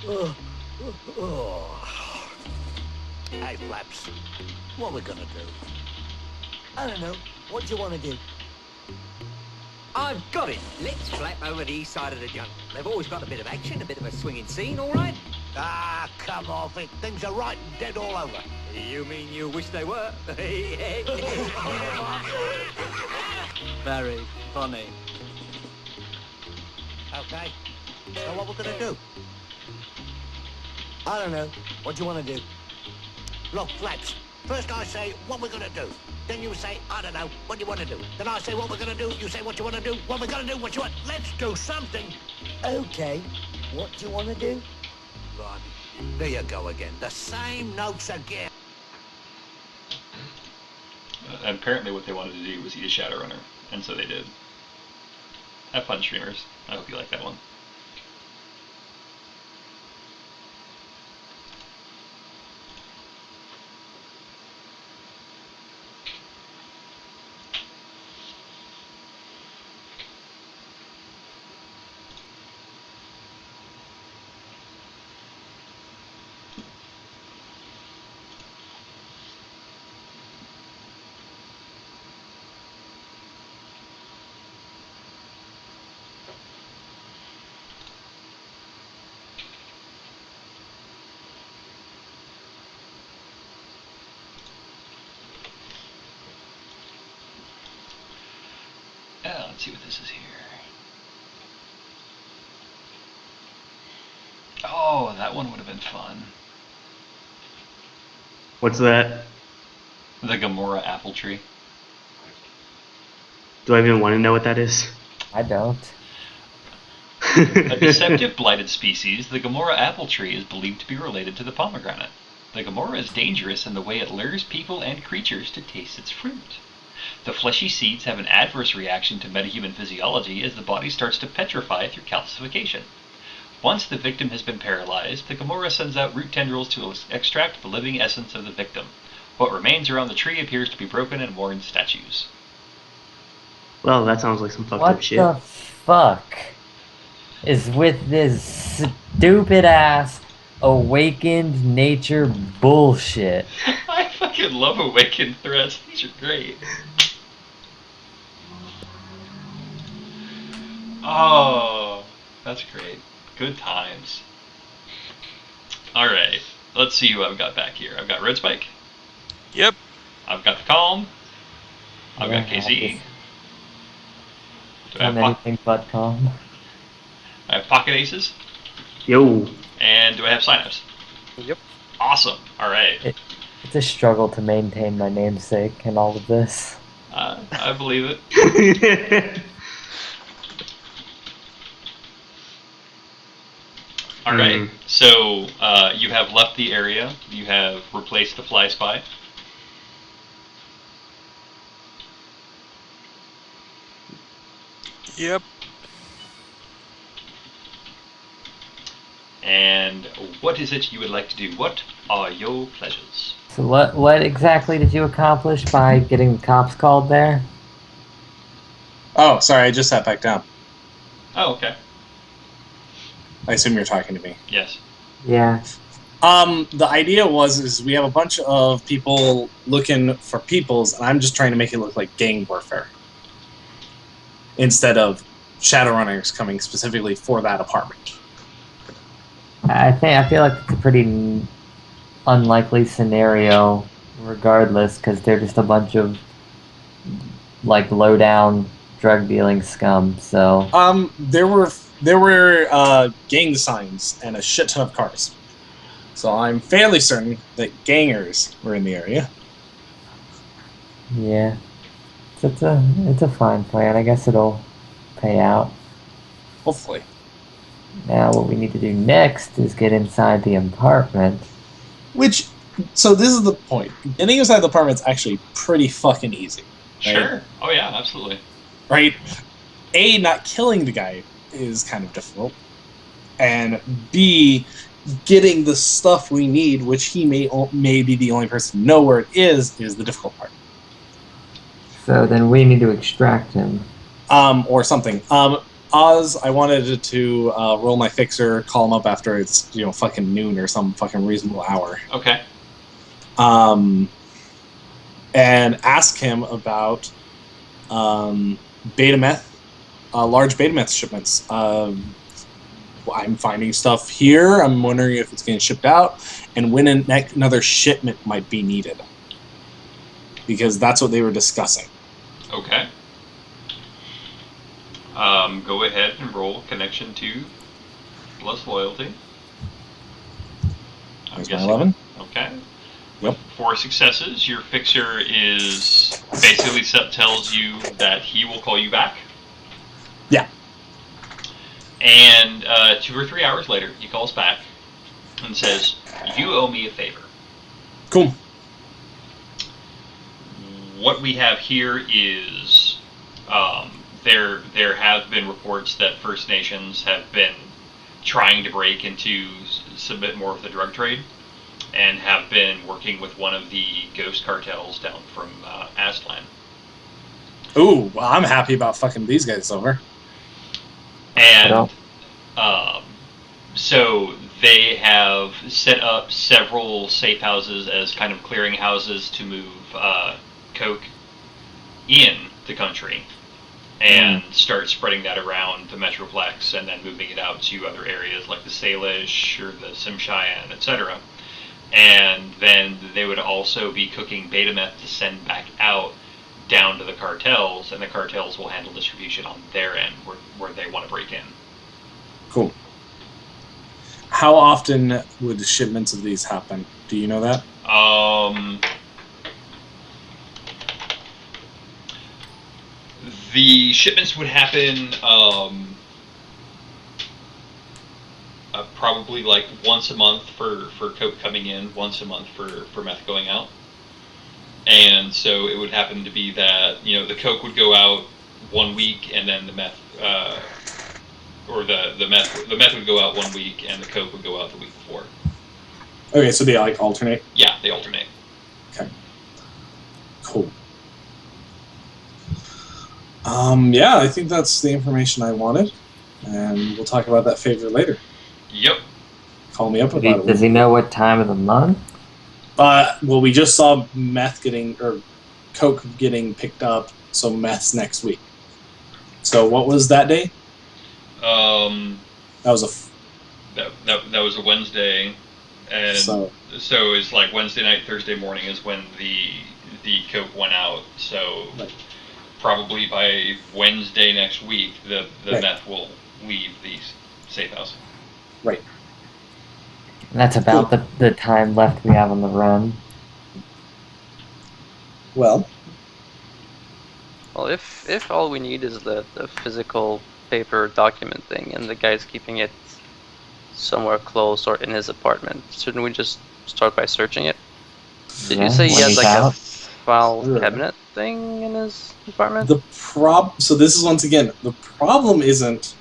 Hey, Flaps, what we gonna do? I don't know. What do you want to do? I've got it. Let's flap over the east side of the jungle. They've always got a bit of action, a bit of a swinging scene, all right? Ah, come off it. Things are right and dead all over. You mean you wish they were? Very funny. Okay, so what we're gonna do? I don't know. What do you want to do? Look, Flaps, first I say what we're gonna do. Then you say, I don't know, what do you want to do? Then I say what we're gonna do, you say what you want to do, what we're gonna do, what you want. Let's do something. Okay. What do you want to do? Right, there you go again. The same notes again. Apparently what they wanted to do was eat a Shadowrunner, and so they did. Have fun, streamers. I hope you like that one. Let's see what this is here. Oh, that one would have been fun. What's that? The Gamora apple tree. Do I even want to know what that is? I don't. A deceptive blighted species, the Gamora apple tree is believed to be related to the pomegranate. The Gamora is dangerous in the way it lures people and creatures to taste its fruit. The fleshy seeds have an adverse reaction to metahuman physiology as the body starts to petrify through calcification. Once the victim has been paralyzed, the Gamora sends out root tendrils to extract the living essence of the victim. What remains around the tree appears to be broken and worn statues. Well, that sounds like some fucked up shit. What the fuck is with this stupid ass awakened nature bullshit? I fucking love awakened threats. These are great. Oh, that's great. Good times. Alright, let's see who I've got back here. I've got Red Spike. Yep. I've got the Calm. I've got KZ. Do I have anything but calm. I have Pocket Aces. Yo. And do I have Synapse? Yep. Awesome. Alright. It's a struggle to maintain my namesake in all of this. I believe it. Alright, so you have left the area, you have replaced the Fly Spy. Yep. And what is it you would like to do? What are your pleasures? So what exactly did you accomplish by getting the cops called there? Oh, sorry, I just sat back down. Oh, okay. I assume you're talking to me. Yes. Yeah. The idea is we have a bunch of people looking for peoples, and I'm just trying to make it look like gang warfare. Instead of Shadowrunners coming specifically for that apartment. I feel like it's a pretty unlikely scenario regardless, because they're just a bunch of like low down drug dealing scum, so there were gang signs and a shit ton of cars. So I'm fairly certain that gangers were in the area. yeah. It's a fine plan. I guess it'll pay out. Hopefully. Now what we need to do next is get inside the apartment. So this is the point. Getting inside the apartment's actually pretty fucking easy. Right? Sure. Oh yeah, absolutely. Right? A, not killing the guy is kind of difficult. And B, getting the stuff we need, which he may be the only person to know where it is the difficult part. So then we need to extract him. Or something. Oz, I wanted to roll my fixer, call him up after it's fucking noon or some fucking reasonable hour. Okay. And ask him about beta meth, large beta meth shipments. I'm finding stuff here. I'm wondering if it's getting shipped out, and when another shipment might be needed, because that's what they were discussing. Okay. Go ahead and roll connection to plus loyalty. There's my 11. Okay. Yep. 4 successes. Your fixer is basically tells you that he will call you back. Yeah. And 2 or 3 hours later, he calls back and says, "You owe me a favor." Cool. What we have here is there have been reports that First Nations have been trying to break into a bit more of the drug trade, and have been working with one of the ghost cartels down from Aztlan. Ooh, well, I'm happy about fucking these guys over. And so they have set up several safe houses as kind of clearing houses to move coke in the country and start spreading that around the Metroplex, and then moving it out to other areas like the Salish or the Simshayan, etc. And then they would also be cooking beta meth to send back out down to the cartels, and the cartels will handle distribution on their end where they want to break in. Cool. How often would shipments of these happen? Do you know that? The shipments would happen probably like once a month for coke coming in, once a month for meth going out. And so it would happen to be that, the coke would go out 1 week, and then the meth, or the meth would go out 1 week, and the coke would go out the week before. Okay, so they like alternate? Yeah, they alternate. Okay. Cool. Yeah, I think that's the information I wanted, and we'll talk about that favor later. Yep. Call me up about it. Does he know what time of the month? Well, we just saw coke getting picked up, so meth's next week. So what was that day? That was that was a Wednesday, and so it's like Wednesday night, Thursday morning is when the coke went out. So probably by Wednesday next week, the meth will leave the safe house. Right. That's about the time left we have on the run. Well, if all we need is the physical paper document thing, and the guy's keeping it somewhere close or in his apartment, shouldn't we just start by searching it? Did you say he had like a file cabinet thing in his apartment? So this is, once again, the problem isn't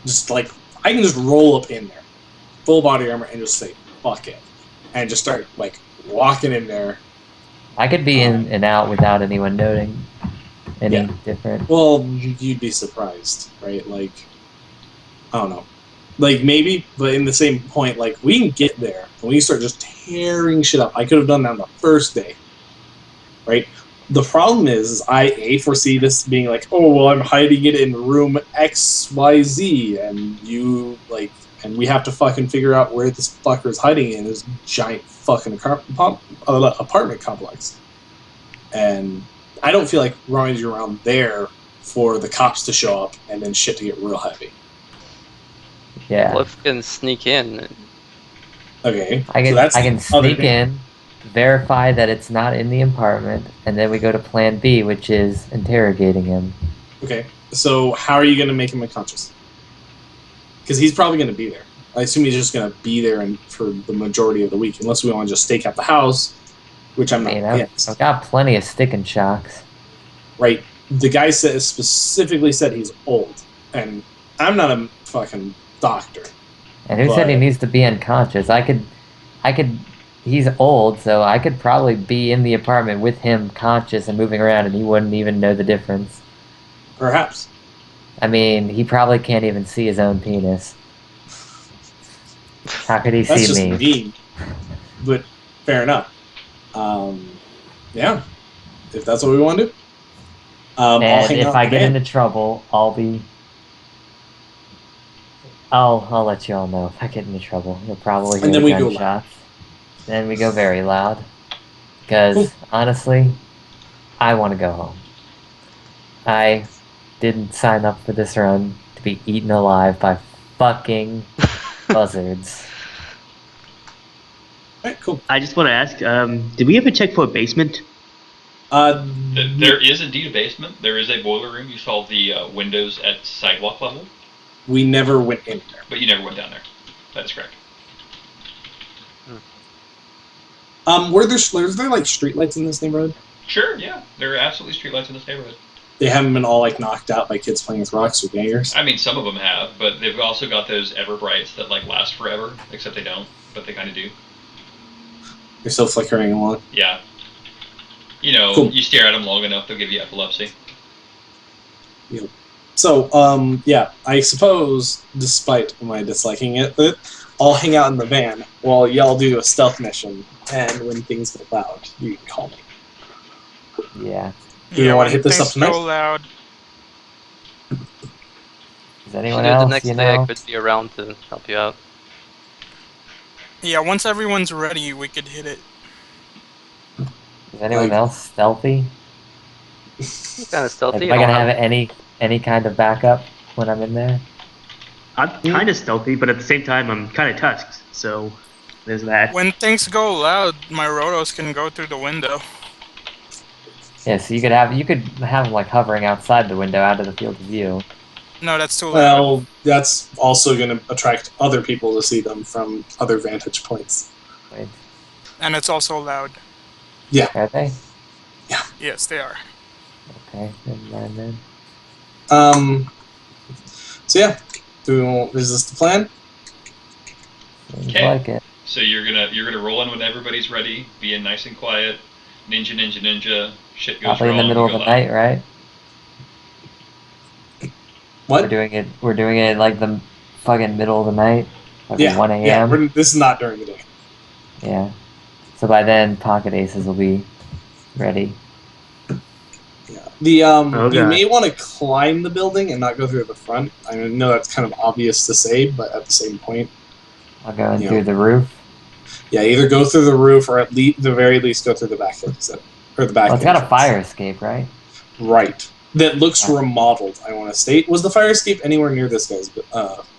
just like, I can just roll up in there, full body armor, and just say, fuck it. And just start, walking in there. I could be in and out without anyone noting any different. Well, you'd be surprised, right? I don't know. Maybe, but in the same point, we can get there, and we start just tearing shit up. I could have done that on the first day, right? The problem is I foresee this being I'm hiding it in room XYZ, and and we have to fucking figure out where this fucker is hiding in this giant fucking apartment complex. And I don't feel like running around there for the cops to show up and then shit to get real heavy. Yeah. Well, if we can sneak in. Okay. I can sneak in, verify that it's not in the apartment, and then we go to plan B, which is interrogating him. Okay. So how are you going to make him unconscious? Because he's probably going to be there. I assume he's just going to be there for the majority of the week, unless we want to just stake out the house, which I'm not against. I've got plenty of stick and shocks. Right. The guy specifically said he's old, and I'm not a fucking doctor. And who said he needs to be unconscious? He's old, so I could probably be in the apartment with him conscious and moving around, and he wouldn't even know the difference. Perhaps. I mean, he probably can't even see his own penis. How could he That's see just me? mean. But fair enough. Yeah. If that's what we want to do. I'll And hang if out I in the get van. into trouble, I'll let you all know if I get into trouble. You'll probably And hear then we go loud. gunshots. Then we go very loud. Because, honestly, I want to go home. I didn't sign up for this run to be eaten alive by fucking buzzards. Alright, cool. I just want to ask, did we ever check for a basement? There is indeed a basement. There is a boiler room. You saw the windows at sidewalk level, we never went in there. but you never went down there. That is correct. Were there like streetlights in this neighborhood? Sure, yeah. There are absolutely streetlights in this neighborhood. They haven't been all like knocked out by kids playing with rocks or gangers. I mean, some of them have, but they've also got those Everbrights that like last forever, except they don't, but they kind of do. They're still flickering along. Yeah. You know, Cool. You stare at them long enough, they'll give you epilepsy. So, yeah, I suppose, despite my disliking it, I'll hang out in the van while y'all do a stealth mission, and when things get loud, you can call me. Yeah. Do you want to hit this up things tonight? go loud. Does If anyone you do it the else, next you day, I know? could be around to help you out. Yeah, once everyone's ready, we could hit it. Is anyone Like- else stealthy? Kind of stealthy. Like, you am I don't gonna have- have any kind of backup when I'm in there? I'm kind of stealthy, but at the same time, I'm kind of tusked. So there's that. When things go loud, my rotos can go through the window. Yeah, so you could have them like hovering outside the window out of the field of view. No, that's too loud. Well, that's also going to attract other people to see them from other vantage points. Wait, And it's also loud. are they? Yes, they are. Okay, never mind then. So yeah, is this the plan? Seems Okay. like it. So you're gonna roll in when everybody's ready, being nice and quiet, ninja, shit goes Probably wrong. in the middle of you the go loud. night, right? What? We're doing it like the fucking middle of the night, like Yeah, 1 yeah. a.m. This is not during the day. Yeah. So by then, pocket aces will be ready. Yeah. The Oh, you God. may want to climb the building and not go through the front. I know that's kind of obvious to say, but at the same point, I'll go in Yeah. through the roof. yeah, either go through the roof or at least, the very least, go through the back exit or the back. Well, it's got a entrance. fire escape, right? Right. That looks Yeah. remodeled. I want to state. Was the fire escape anywhere near this guy's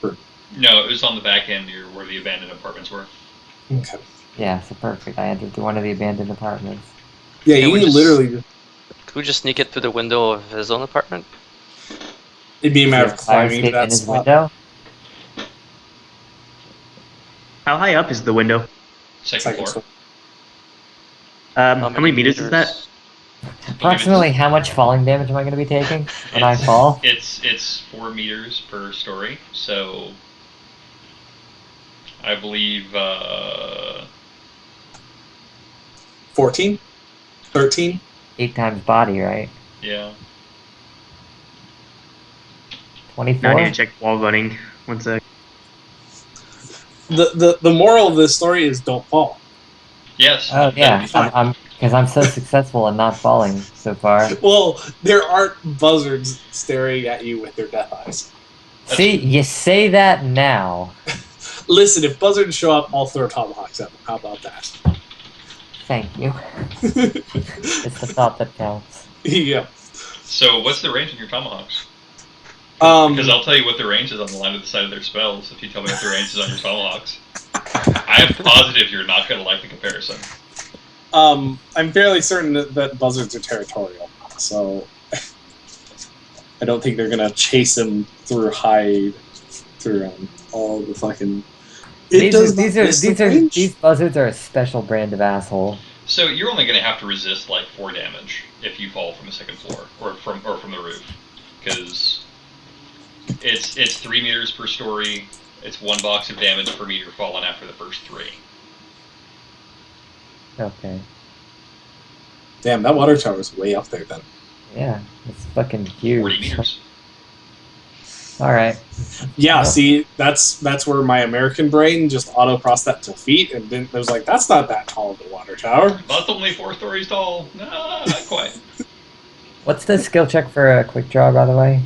room? No, it was on the back end near where the abandoned apartments were. Okay. Yeah, so perfect. I entered through one of the abandoned apartments. Yeah, Can you we can just- literally. Could we just sneak it through the window of his own apartment? It'd be a matter Yeah, of fire climbing to escape that in his spot. window. How high up is the window? Second Second floor. floor. How many meters is that? Approximately how much falling damage am I going to be taking when I fall? It's 4 meters per story, so I believe 14? 13? 8 times body, right? yeah. 24? Now I need to check wall running. One sec. The moral of this story is don't fall. Yes. Oh yeah, be fine. I'm because I'm so successful in not falling so far. Well, there aren't buzzards staring at you with their death eyes. See, you say that now. Listen, if buzzards show up, I'll throw tomahawks at them. How about that? Thank you. It's the thought that counts. Yeah. So what's the range on your tomahawks? Because Um, I'll tell you what the range is on the line of the side of their spells if you tell me what the range is on your tomahawks. I am positive you're not going to like the comparison. I'm fairly certain that buzzards are territorial, so I don't think they're gonna chase him through hide, through all the fucking. These buzzards are a special brand of asshole. So you're only going to have to resist like 4 damage if you fall from the second floor or from the roof, because it's 3 meters per story. It's 1 box of damage per meter fallen after the first 3. Okay. Damn, that water tower is way up there then. Yeah, it's fucking 40 huge. meters. All right. Yeah, Yep. see, that's where my American brain just auto-processed that to feet, and then it was like, that's not that tall of a water tower. That's only 4 stories tall. Nah, not quite. What's the skill check for a quick draw, by the way?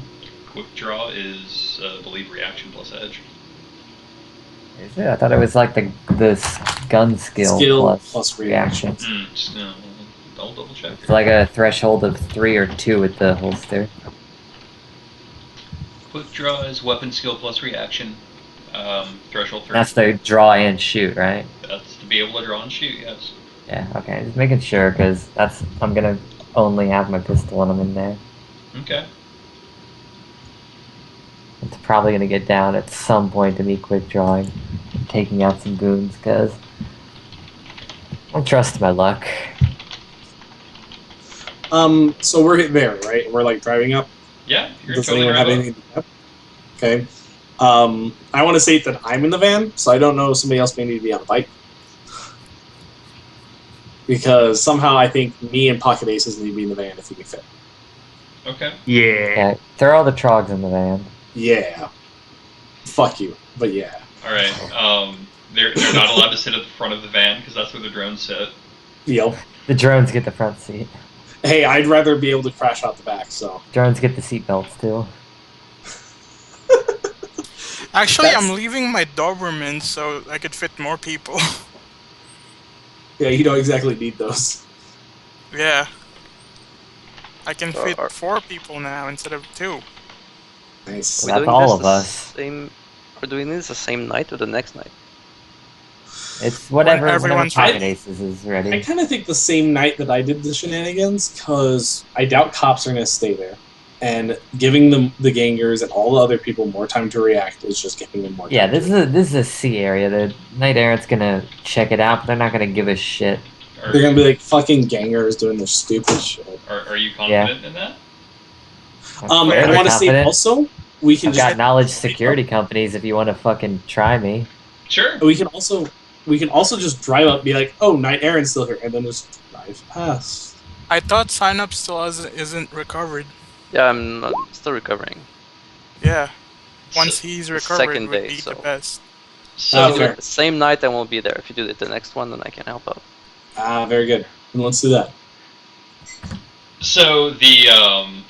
Quick draw is, I believe, reaction plus edge. Is it? I thought it was like the gun skill, plus reaction. No, I'll double check. It's like a threshold of 3 or 2 with the holster. Quick draw is weapon skill plus reaction. Threshold 3. That's the draw and shoot, right? That's to be able to draw and shoot, yes. Yeah, okay. Just making sure, because I'm gonna only have my pistol when I'm in there. Okay. It's probably gonna get down at some point to me quick drawing, taking out some goons, because I trust my luck. So we're there, right? We're like driving up. Yeah, you're Does totally anyone have right. anything to add? Okay. I want to state that I'm in the van, so I don't know if somebody else may need to be on the bike. Because somehow I think me and Pocket Aces need to be in the van if we can fit. Okay. Yeah. Yeah, throw all the trogs in the van. Yeah. Fuck you, but yeah. Alright, they're not allowed to sit at the front of the van, because that's where the drones sit. Yep. The drones get the front seat. Hey, I'd rather be able to crash out the back, so. Drones get the seat belts too. Actually, That's- I'm leaving my Doberman so I could fit more people. Yeah, you don't exactly need those. Yeah. I can Or- fit or- 4 people now instead of 2. Nice. Are we That's doing all this of the us. Same, or doing this the same night or the next night? It's whatever everyone's Pocket ready. Aces is I ready. kind of think the same night that I did the shenanigans, because I doubt cops are going to stay there. And giving them the gangers and all the other people more time to react is just giving them more time. Yeah, this is a C area. The Knight Errant's gonna check it out, but they're not gonna give a shit. They're going to be like fucking gangers doing their stupid shit. Are you confident in that? I'm And I fairly want to say confident. also, we can I've just got knowledge security companies if you want to fucking try me. Sure. we can also just drive up, and be like, oh, Knight Errant's still here, and then just drive past. I thought sign up still isn't recovered. Yeah, I'm still recovering. Yeah. Once he's recovered, second would day, be so- the best. So, Okay. The same night I won't be there. If you do it the next one, then I can help out. Ah, very good. Then let's do that. So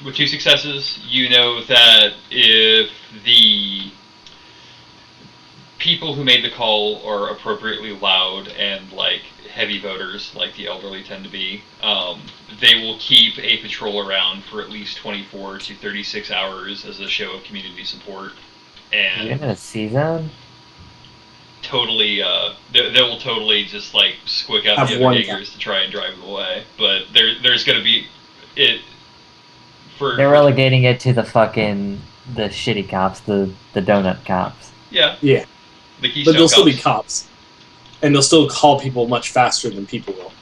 with 2 successes, you know that if the people who made the call are appropriately loud and like heavy voters, like the elderly tend to be, they will keep a patrol around for at least 24 to 36 hours as a show of community support, You're and in a C zone? totally, they will totally just like squick out Have the other one gangers to try and drive them away. But there's going to be it for They're relegating it to the shitty cops, the donut cops. yeah. Yeah. The Keystone But they'll still be cops. cops. And they'll still call people much faster than people will.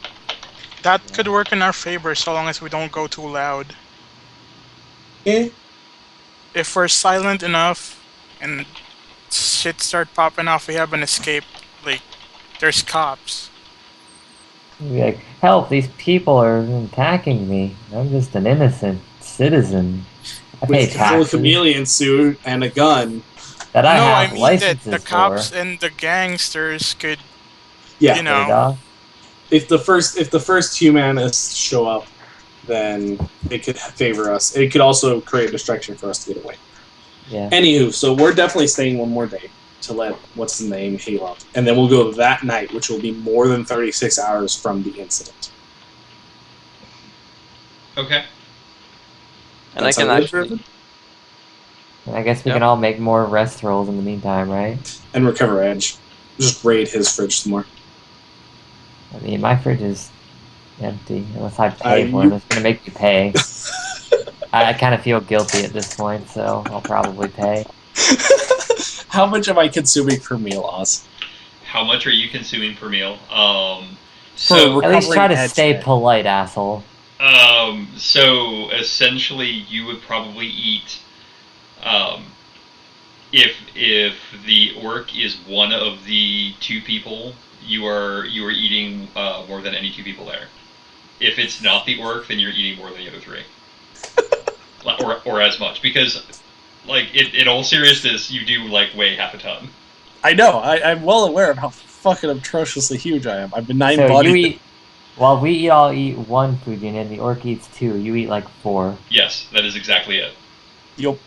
That could work in our favor so long as we don't go too loud. Eh? If we're silent enough and shit start popping off, we have an escape. Like, there's cops. You'd be like, help, these people are attacking me. I'm just an innocent citizen. I pay With a full taxes chameleon suit and a gun. that I No, I have mean that licenses the cops for. and the gangsters could, Yeah. you know, Paid off. If the first humanists show up, then it could favor us. It could also create a distraction for us to get away. Yeah. Anywho, so we're definitely staying one more day to let what's his name heal up, and then we'll go that night, which will be more than 36 hours from the incident. Okay. And That's I can how we actually. live, And I guess we Yep. can all make more rest rolls in the meantime, right? and recover Edge. Just raid his fridge some more. I mean, my fridge is empty unless I pay for you- it. It's gonna make me pay. I kind of feel guilty at this point, so I'll probably pay. How much am I consuming per meal, Oz? How much are you consuming per meal? At So least try to Recovering stay edge. polite, asshole. so essentially, you would probably eat. If the orc is one of the 2 people, you are eating more than any 2 people there. If it's not the orc, then you're eating more than the other 3, or as much, because Like, in all seriousness, you do, like, weigh half a ton. I know. I'm well aware of how fucking atrociously huge I am. I've been So bodied. you eat, while we all eat 1 food unit, the orc eats 2. You eat like 4. Yes, that is exactly it. Yup.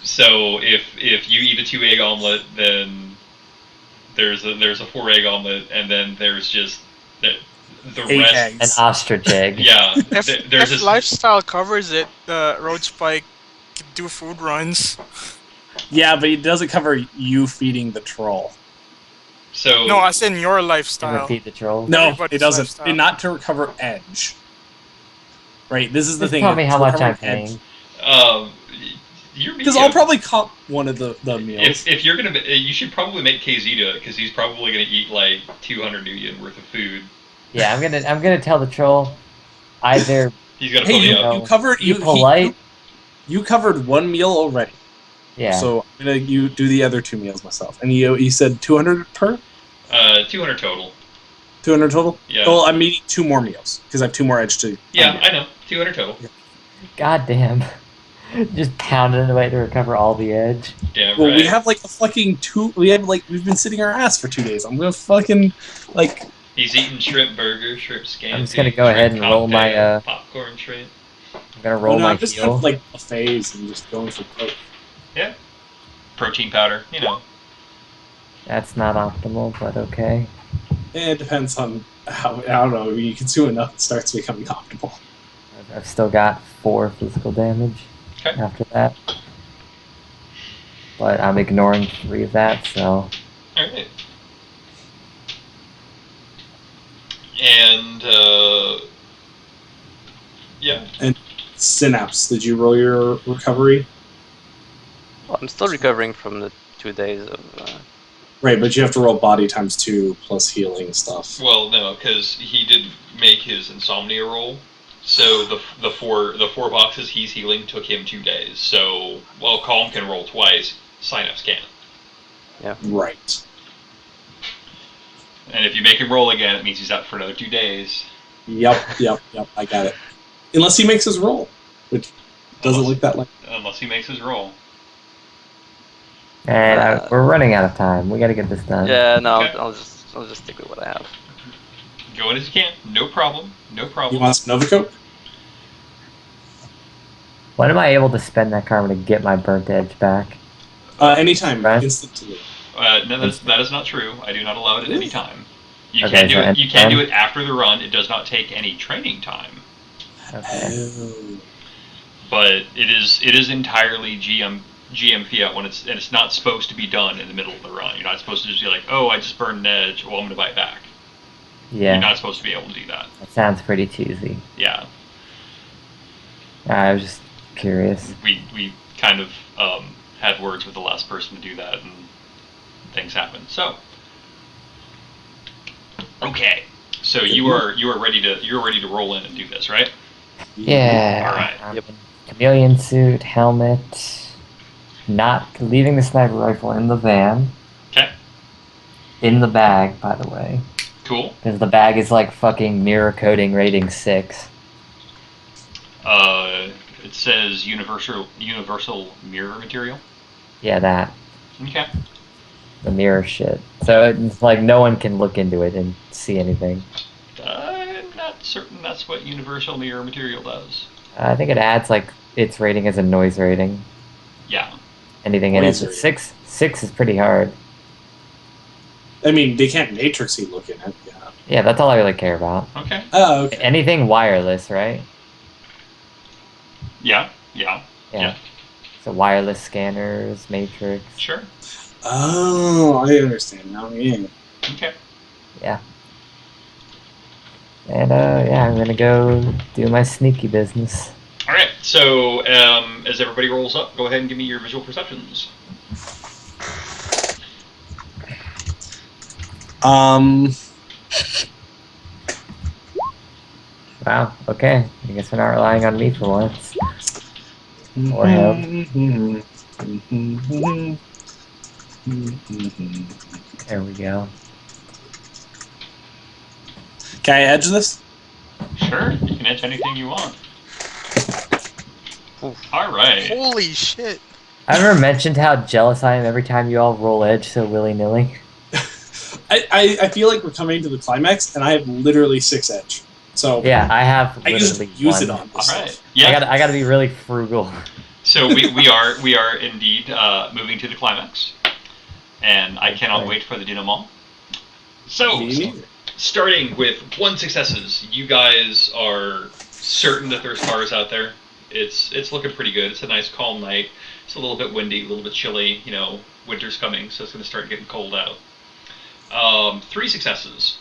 So if you eat a 2-egg omelet, then there's a 4-egg omelet, and then there's just the 8 rest. eggs. An ostrich egg. Yeah, If, there's if this. lifestyle covers it, the road spike could do food runs. Yeah, but it doesn't cover you feeding the troll. So No, I said in your And lifestyle. repeat the troll. No, Everybody's it doesn't. lifestyle. And not to recover edge. Right, this is the Just thing. tell me it's how much recovering I'm paying. you're Because I'll probably comp one of the meals. if you're gonna, you should probably make KZ do it because he's probably gonna eat like 200 Nuyen worth of food. Yeah, I'm gonna tell the troll either He's gonna Hey, put you, up. you covered be you polite. you covered 1 meal already. Yeah. So I'm gonna do the other 2 meals myself. And you said 200 per? 200 total. 200 total? Yeah. Well, I'm eating 2 more meals because I have 2 more edge to. Yeah, I know. 200 total. God damn. Just pounding away to recover all the edge. Yeah, Well, right. we have like a fucking 2. We've been sitting our ass for 2 days. I'm gonna fucking like. He's eating shrimp burger, shrimp scampi. I'm just gonna go ahead and roll my, cocktail, popcorn shrimp. I'm gonna roll no, my I'm just heel. have like buffets and just going for coke. Yeah. Protein powder, you know. That's not optimal, but okay. It depends on how, I don't know, when you consume enough, it starts becoming optimal. I've still got 4 physical damage Okay. after that. But I'm ignoring 3 of that, so Alright. And, yeah. Synapse, did you roll your recovery? Well, I'm still recovering from the 2 days of. Right, but you have to roll body times 2 plus healing stuff. Well, no, because he didn't make his insomnia roll. So the four boxes he's healing took him 2 days. So while Calm can roll twice, Synapse can't. Right. And if you make him roll again, it means he's out for another 2 days. Yep, I got it. Unless he makes his roll, which doesn't look that like. Unless he makes his roll. and we're running out of time. We gotta get this done. Yeah, no, Okay. I'll just stick with what I have. Go in as you can. No problem. No You problem. want some Novicoke? When am I able to spend that karma to get my burnt edge back? Anytime, Right. instantly. No, that is not true. I do not allow it at any time. You Okay, can do so it. You can do anytime? it after the run. It does not take any training time, Okay. Oh. but it is entirely GM fiat when it's not supposed to be done in the middle of the run. You're not supposed to just be like, oh, I just burned an edge. Well, I'm gonna buy it back. Yeah, You're not supposed to be able to do that. that sounds pretty cheesy. Yeah, I was just curious. we kind of had words with the last person to do that, and things happen. So, okay, so you are ready to roll in and do this, right? Yeah. All right. I'm in chameleon suit, helmet. Not leaving the sniper rifle in the van. Okay. In the bag, by the way. Cool. Because the bag is like fucking mirror coating rating 6. It says universal mirror material. Yeah, that. Okay. The mirror shit. So it's like no one can look into it and see anything. I'm not certain that's what universal mirror material does. I think it adds like its rating as a noise rating. Yeah. Anything in it. Noise rating. 6 is pretty hard. I mean, they can't matrixy look in it. Yeah. Yeah, that's all I really care about. Okay. Oh, okay. Anything wireless, right? Yeah. Yeah. So wireless scanners, matrix. Sure. Oh, I understand now. Yeah. Okay. Yeah. And yeah, I'm gonna go do my sneaky business. All right. So as everybody rolls up, go ahead and give me your visual perceptions. Wow. Okay. I guess we're not relying on me for once. Or him. There we go. Can I edge this? Sure. You can edge anything you want. All right. Holy shit. I ever mentioned how jealous I am every time you all roll edge so willy-nilly? I feel like we're coming to the climax, and I have literally 6 edge. So Yeah, I have I just literally use one. it on All this right. stuff. Yeah. I gotta be really frugal. So we are indeed moving to the climax, and I cannot wait for the denouement. So, Me neither. starting with 1 successes, you guys are certain that there's cars out there. It's looking pretty good. It's a nice calm night. It's a little bit windy, a little bit chilly. You know, winter's coming, so it's going to start getting cold out. 3 successes.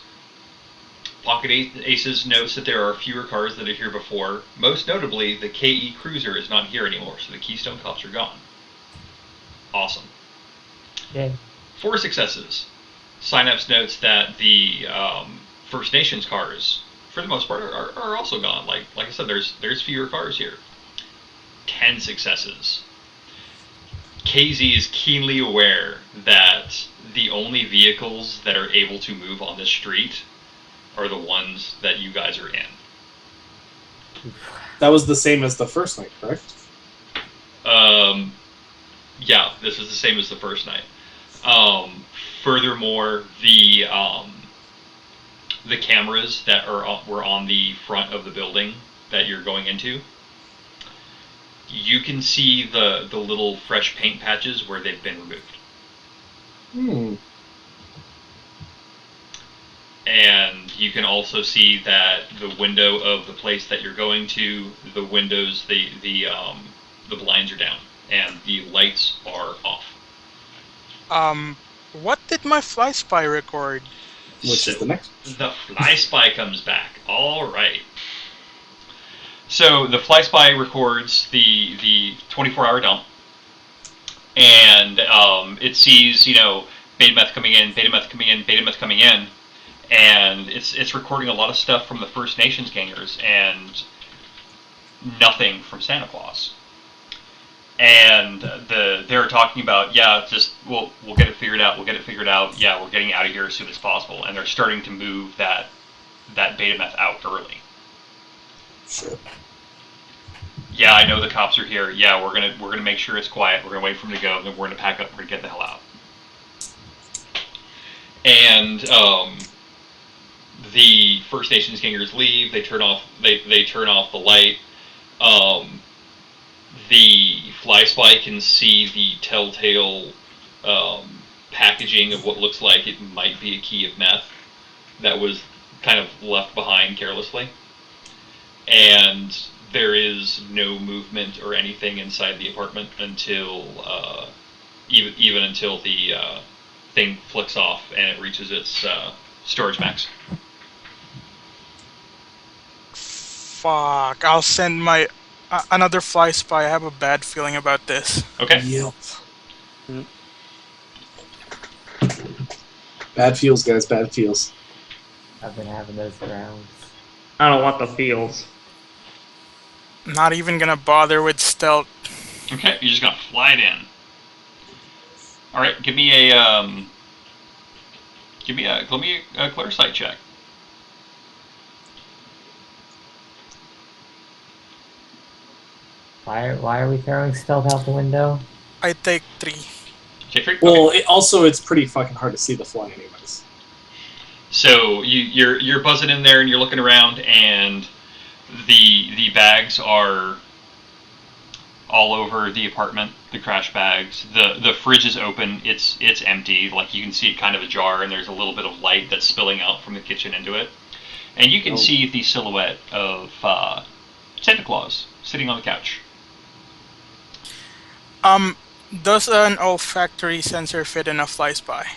Pocket Aces notes that there are fewer cars that are here before. Most notably, the KE Cruiser is not here anymore, so the Keystone Cops are gone. Awesome. Yay. 4 successes. Synapse notes that the First Nations cars, for the most part, are also gone. Like I said, there's fewer cars here. 10 successes. KZ is keenly aware that the only vehicles that are able to move on this street are the ones that you guys are in. That was the same as the first night, correct? Yeah, this is the same as the first night. Furthermore, the cameras that were on the front of the building that you're going into, you can see the little fresh paint patches where they've been removed. And you can also see that the window of the place that you're going to, the windows, the blinds are down, and the lights are off. What did my Fly Spy record? Which is the next? The Fly Spy comes back. All right. So the Fly Spy records the 24-hour dump, and it sees, you know, beta meth coming in, beta meth coming in, beta meth coming in, and it's recording a lot of stuff from the First Nations gangers and nothing from Santa Claus. And they're talking about, yeah, just we'll get it figured out. We'll get it figured out. Yeah, we're getting out of here as soon as possible. And they're starting to move that beta meth out early. Sure. Yeah, I know the cops are here. Yeah, we're gonna make sure it's quiet. We're gonna wait for them to go, and then we're gonna pack up. We're gonna get the hell out. And the First Nations gangers leave. They turn off the light. The Fly Spy can see the telltale packaging of what looks like it might be a key of meth that was kind of left behind carelessly. And there is no movement or anything inside the apartment until even until the thing flicks off and it reaches its storage max. Fuck, I'll send my another Fly Spy. I have a bad feeling about this. Okay. Yep. Bad feels, guys. Bad feels. I've been having those rounds. I don't want the feels. Not even gonna bother with stealth. Okay, you're just gonna fly it in. All right, give me a clear sight check. Why are we throwing stealth out the window? I take 3. Okay, 3? Well, Okay. it's pretty fucking hard to see the fly anyways. So you're buzzing in there and you're looking around, and the bags are all over the apartment. The crash bags. The fridge is open. It's empty. Like, you can see it kind of ajar, and there's a little bit of light that's spilling out from the kitchen into it. And you can see the silhouette of Santa Claus sitting on the couch. Does an olfactory sensor fit in a Fly Spy?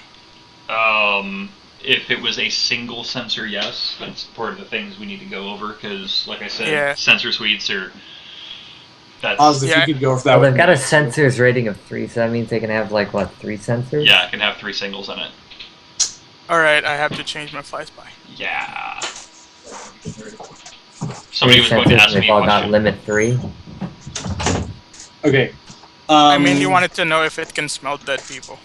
If it was a single sensor, yes. That's part of the things we need to go over, because, like I said, Yeah. sensor suites are... That's... Oz, if Yeah. you could go for that Well, they've one. got a sensors rating of 3, so that means they can have, like, what, 3 sensors? Yeah, it can have 3 singles in it. Alright, I have to change my Fly Spy. Yeah. Somebody was 3 going to sensors, ask and me they've a all got question. limit 3. Okay. I mean, you wanted to know if it can smell dead people.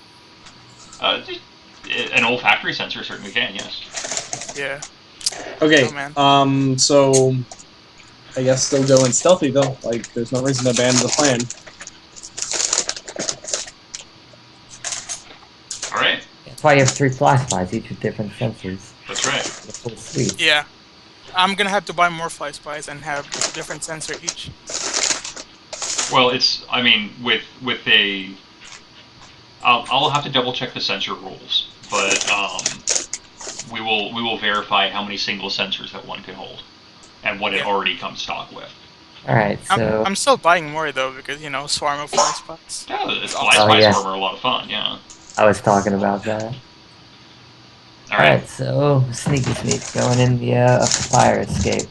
An olfactory sensor certainly can, yes. Yeah. Okay. Oh, man. So I guess still go in stealthy though. Like, there's no reason to abandon the plan. All right. That's why you have 3 fly spies, each with different sensors. That's right. The full suite. Yeah. I'm gonna have to buy more fly spies and have a different sensor each. Well, it's. I mean, with a. I'll have to double check the sensor rules, but we will verify how many single sensors that one can hold, and what it already comes stock with. Alright, so... I'm still buying more though because swarm of fly spies. Yeah, the fly spies are a lot of fun. Yeah. I was talking about that. Alright, so sneaky sneak going in the up the fire escape.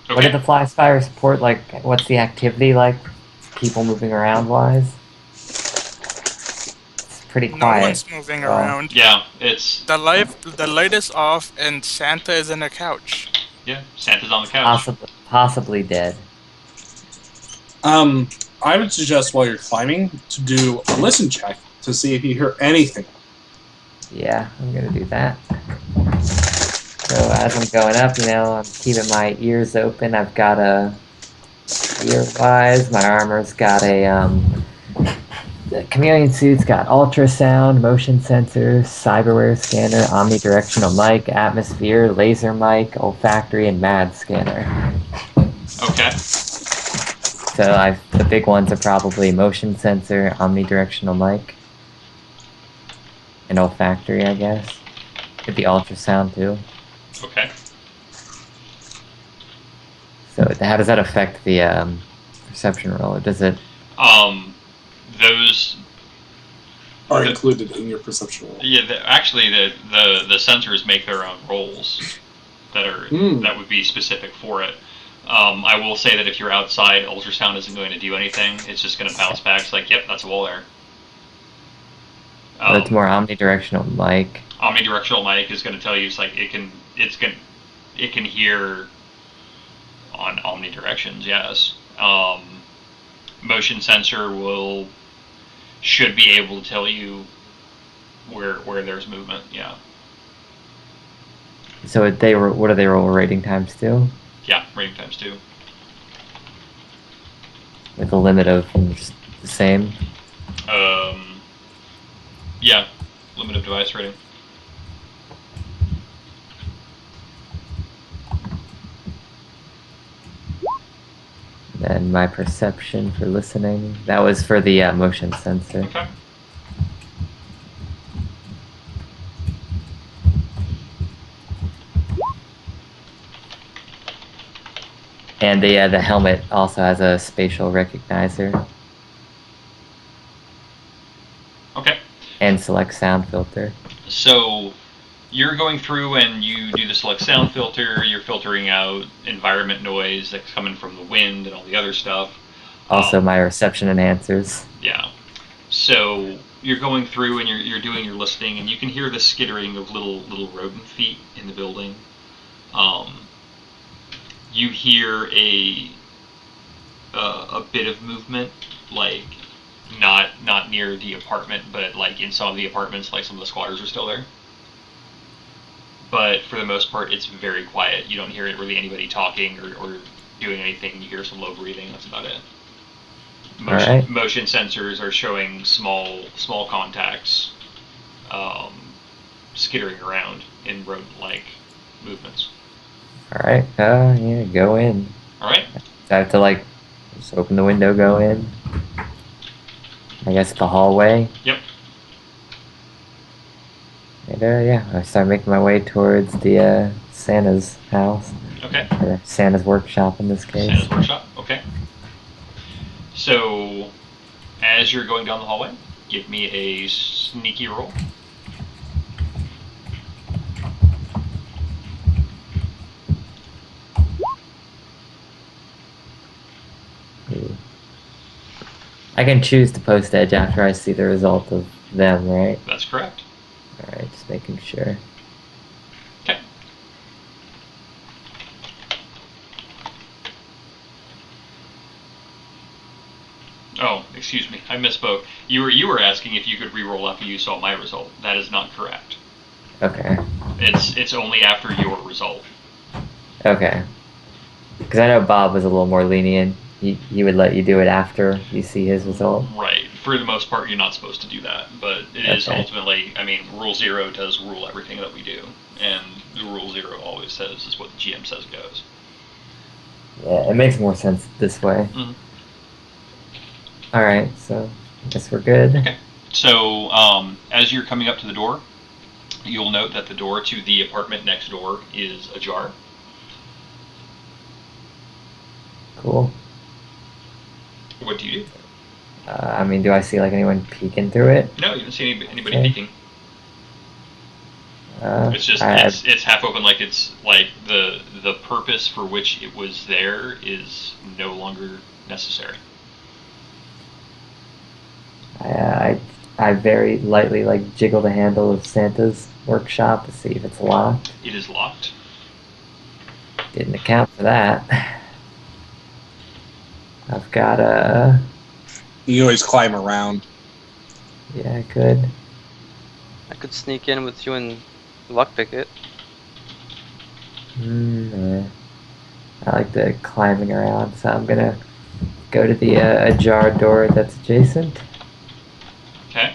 Okay. What did the fly spire support? Like, what's the activity like? People moving around wise? It's pretty quiet. No one's moving around. Yeah, it's The light is off and Santa is in a couch. yeah. Santa's on the couch. Possibly dead. I would suggest while you're climbing to do a listen check to see if you hear anything. Yeah, I'm gonna do that. So as I'm going up, I'm keeping my ears open. I've got a ear-wise. My armor's got the chameleon suit's got ultrasound, motion sensors, cyberware scanner, omnidirectional mic, atmosphere, laser mic, olfactory, and mad scanner. Okay. So the big ones are probably motion sensor, omnidirectional mic, and olfactory, I guess. Could be ultrasound too. Okay. So how does that affect the perception roll? Or does it? Those Are included in your perception roll. Yeah, actually, the sensors make their own rolls that would be specific for it. I will say that if you're outside, ultrasound isn't going to do anything. It's just going to bounce back. It's like, yep, that's a wall there. It's more omnidirectional mic. Omnidirectional mic is going to tell you it can hear on omnidirections. Yes. Motion sensor should be able to tell you where there's movement. Yeah. So what do they roll rating times 2? Yeah, rating times 2. With a limit of just the same? Yeah, limit of device rating. And my perception for listening, that was for the motion sensor. Okay. And the helmet also has a spatial recognizer. Okay. And select sound filter. So you're going through and you do the select sound filter, you're filtering out environment noise that's coming from the wind and all the other stuff. Also my reception enhancers. Yeah. So you're going through and you're doing your listening, and you can hear the skittering of little rodent feet in the building. You hear a bit of movement, like not near the apartment, but like in some of the apartments, like some of the squatters are still there. But for the most part, it's very quiet. You don't hear really anybody talking or doing anything. You hear some low breathing. That's about it. Motion sensors are showing small contacts skittering around in rodent-like movements. Alright, yeah, go in. Alright. So I have to just open the window, go in. I guess the hallway. Yep. And yeah, I start making my way towards the Santa's house. Okay. Or Santa's workshop in this case. Santa's workshop, okay. So, as you're going down the hallway, give me a sneaky roll. Ooh. I can choose to post edge after I see the result of them, right? That's correct. Alright, just making sure. Okay. Oh, excuse me, I misspoke. You were asking if you could re-roll after you saw my result. That is not correct. Okay. It's only after your result. Okay. Because I know Bob was a little more lenient. He would let you do it after you see his result. Right. For the most part, you're not supposed to do that, but it is Okay. ultimately, I mean, Rule 0 does rule everything that we do, and the Rule 0 always says is what the GM says goes. Yeah, it makes more sense this way. Mhm. Alright, so I guess we're good. Okay. So, as you're coming up to the door, you'll note that the door to the apartment next door is ajar. Cool. What do you do? I mean, do I see like anyone peeking through it? No, you don't see anybody Okay. peeking. It's just I- it's half open, like it's like the purpose for which it was there is no longer necessary. I very lightly like jiggle the handle of Santa's workshop to see if it's locked. It is locked. Didn't account for that. I've got a... You can always climb around. Yeah, I could. I could sneak in with you and lockpick it. I like the climbing around, so I'm gonna go to the ajar door that's adjacent. Okay.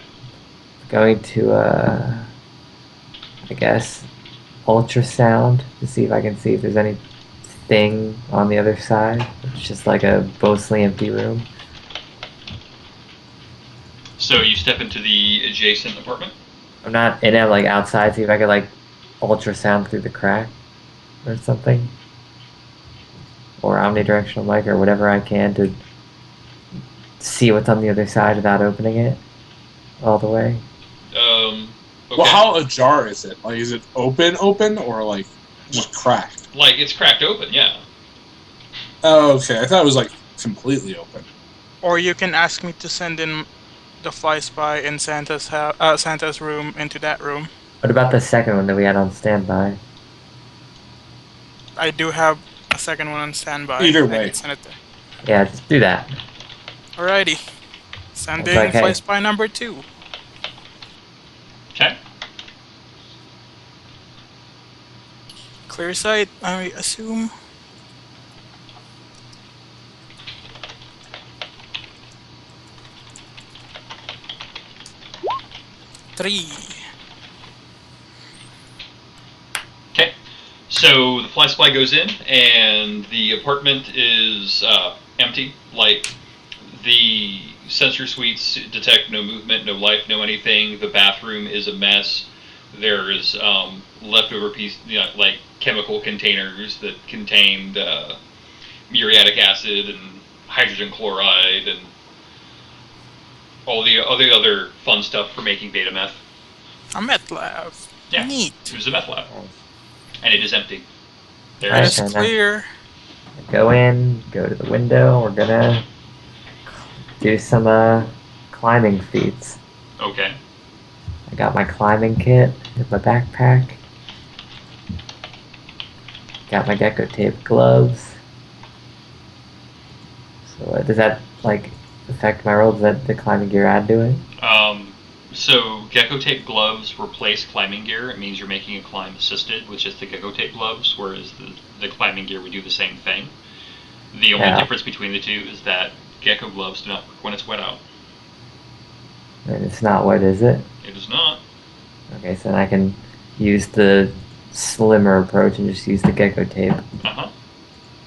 Going to, I guess, ultrasound to see if I can see if there's anything on the other side. It's just like a mostly empty room. So you step into the adjacent apartment. I'm not in it, like outside, see if I could like ultrasound through the crack or something. Or omnidirectional mic or whatever I can to see what's on the other side without opening it all the way. Okay. Well, how ajar is it? Like, is it open, or like just cracked? Like it's cracked open, yeah. Oh, okay. I thought it was like completely open. Or you can ask me to send in the fly spy in Santa's room into that room. What about the second one that we had on standby? I do have a second one on standby. Either I way. can send it there. Yeah, just do that. Alrighty. Send It's in like, hey. fly spy number 2. Okay. Clear sight, I assume. Three. Okay. So the fly spy goes in, and the apartment is empty. Like the sensor suites detect no movement, no life, no anything. The bathroom is a mess. There's leftover like chemical containers that contained muriatic acid and hydrogen chloride and all the other fun stuff for making beta meth. A meth lab. Yeah. Neat. It was a meth lab, and it is empty. There Alright, is It's fair enough. clear. Go in, go to the window. We're gonna do some climbing feats. okay. I got my climbing kit in my backpack. Got my gecko tape gloves. So does that like affect my roll? Does that the climbing gear add to it? So gecko tape gloves replace climbing gear. It means you're making a climb assisted, which is the gecko tape gloves, whereas the climbing gear would do the same thing. The only Yeah. difference between the two is that gecko gloves do not work when it's wet out. And it's not wet, is it? It is not. Okay, so then I can use the slimmer approach and just use the gecko tape. Uh-huh.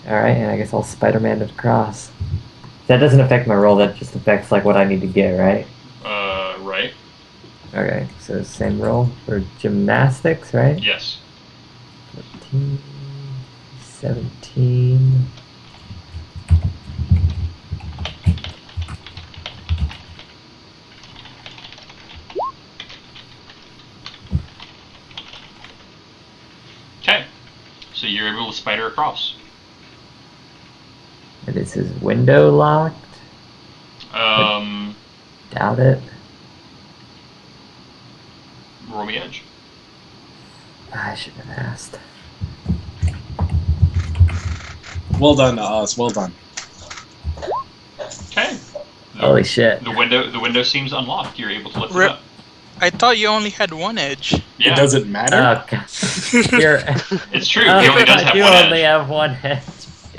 Alright, and I guess I'll Spider-Man it across. That doesn't affect my roll, that just affects like what I need to get, right? Right. Okay, so same roll for gymnastics, right? Yes. 14, 17. Okay. So you're able to spider across. And is his window locked? Doubt it. Roll me edge. I should have asked. Well done to us. Well done. Okay. Holy shit. The window seems unlocked. You're able to lift it Rip. up. I thought you only had one edge. Yeah. It doesn't matter. Oh, God. You're, It's true. He only does have you one only edge. have one edge.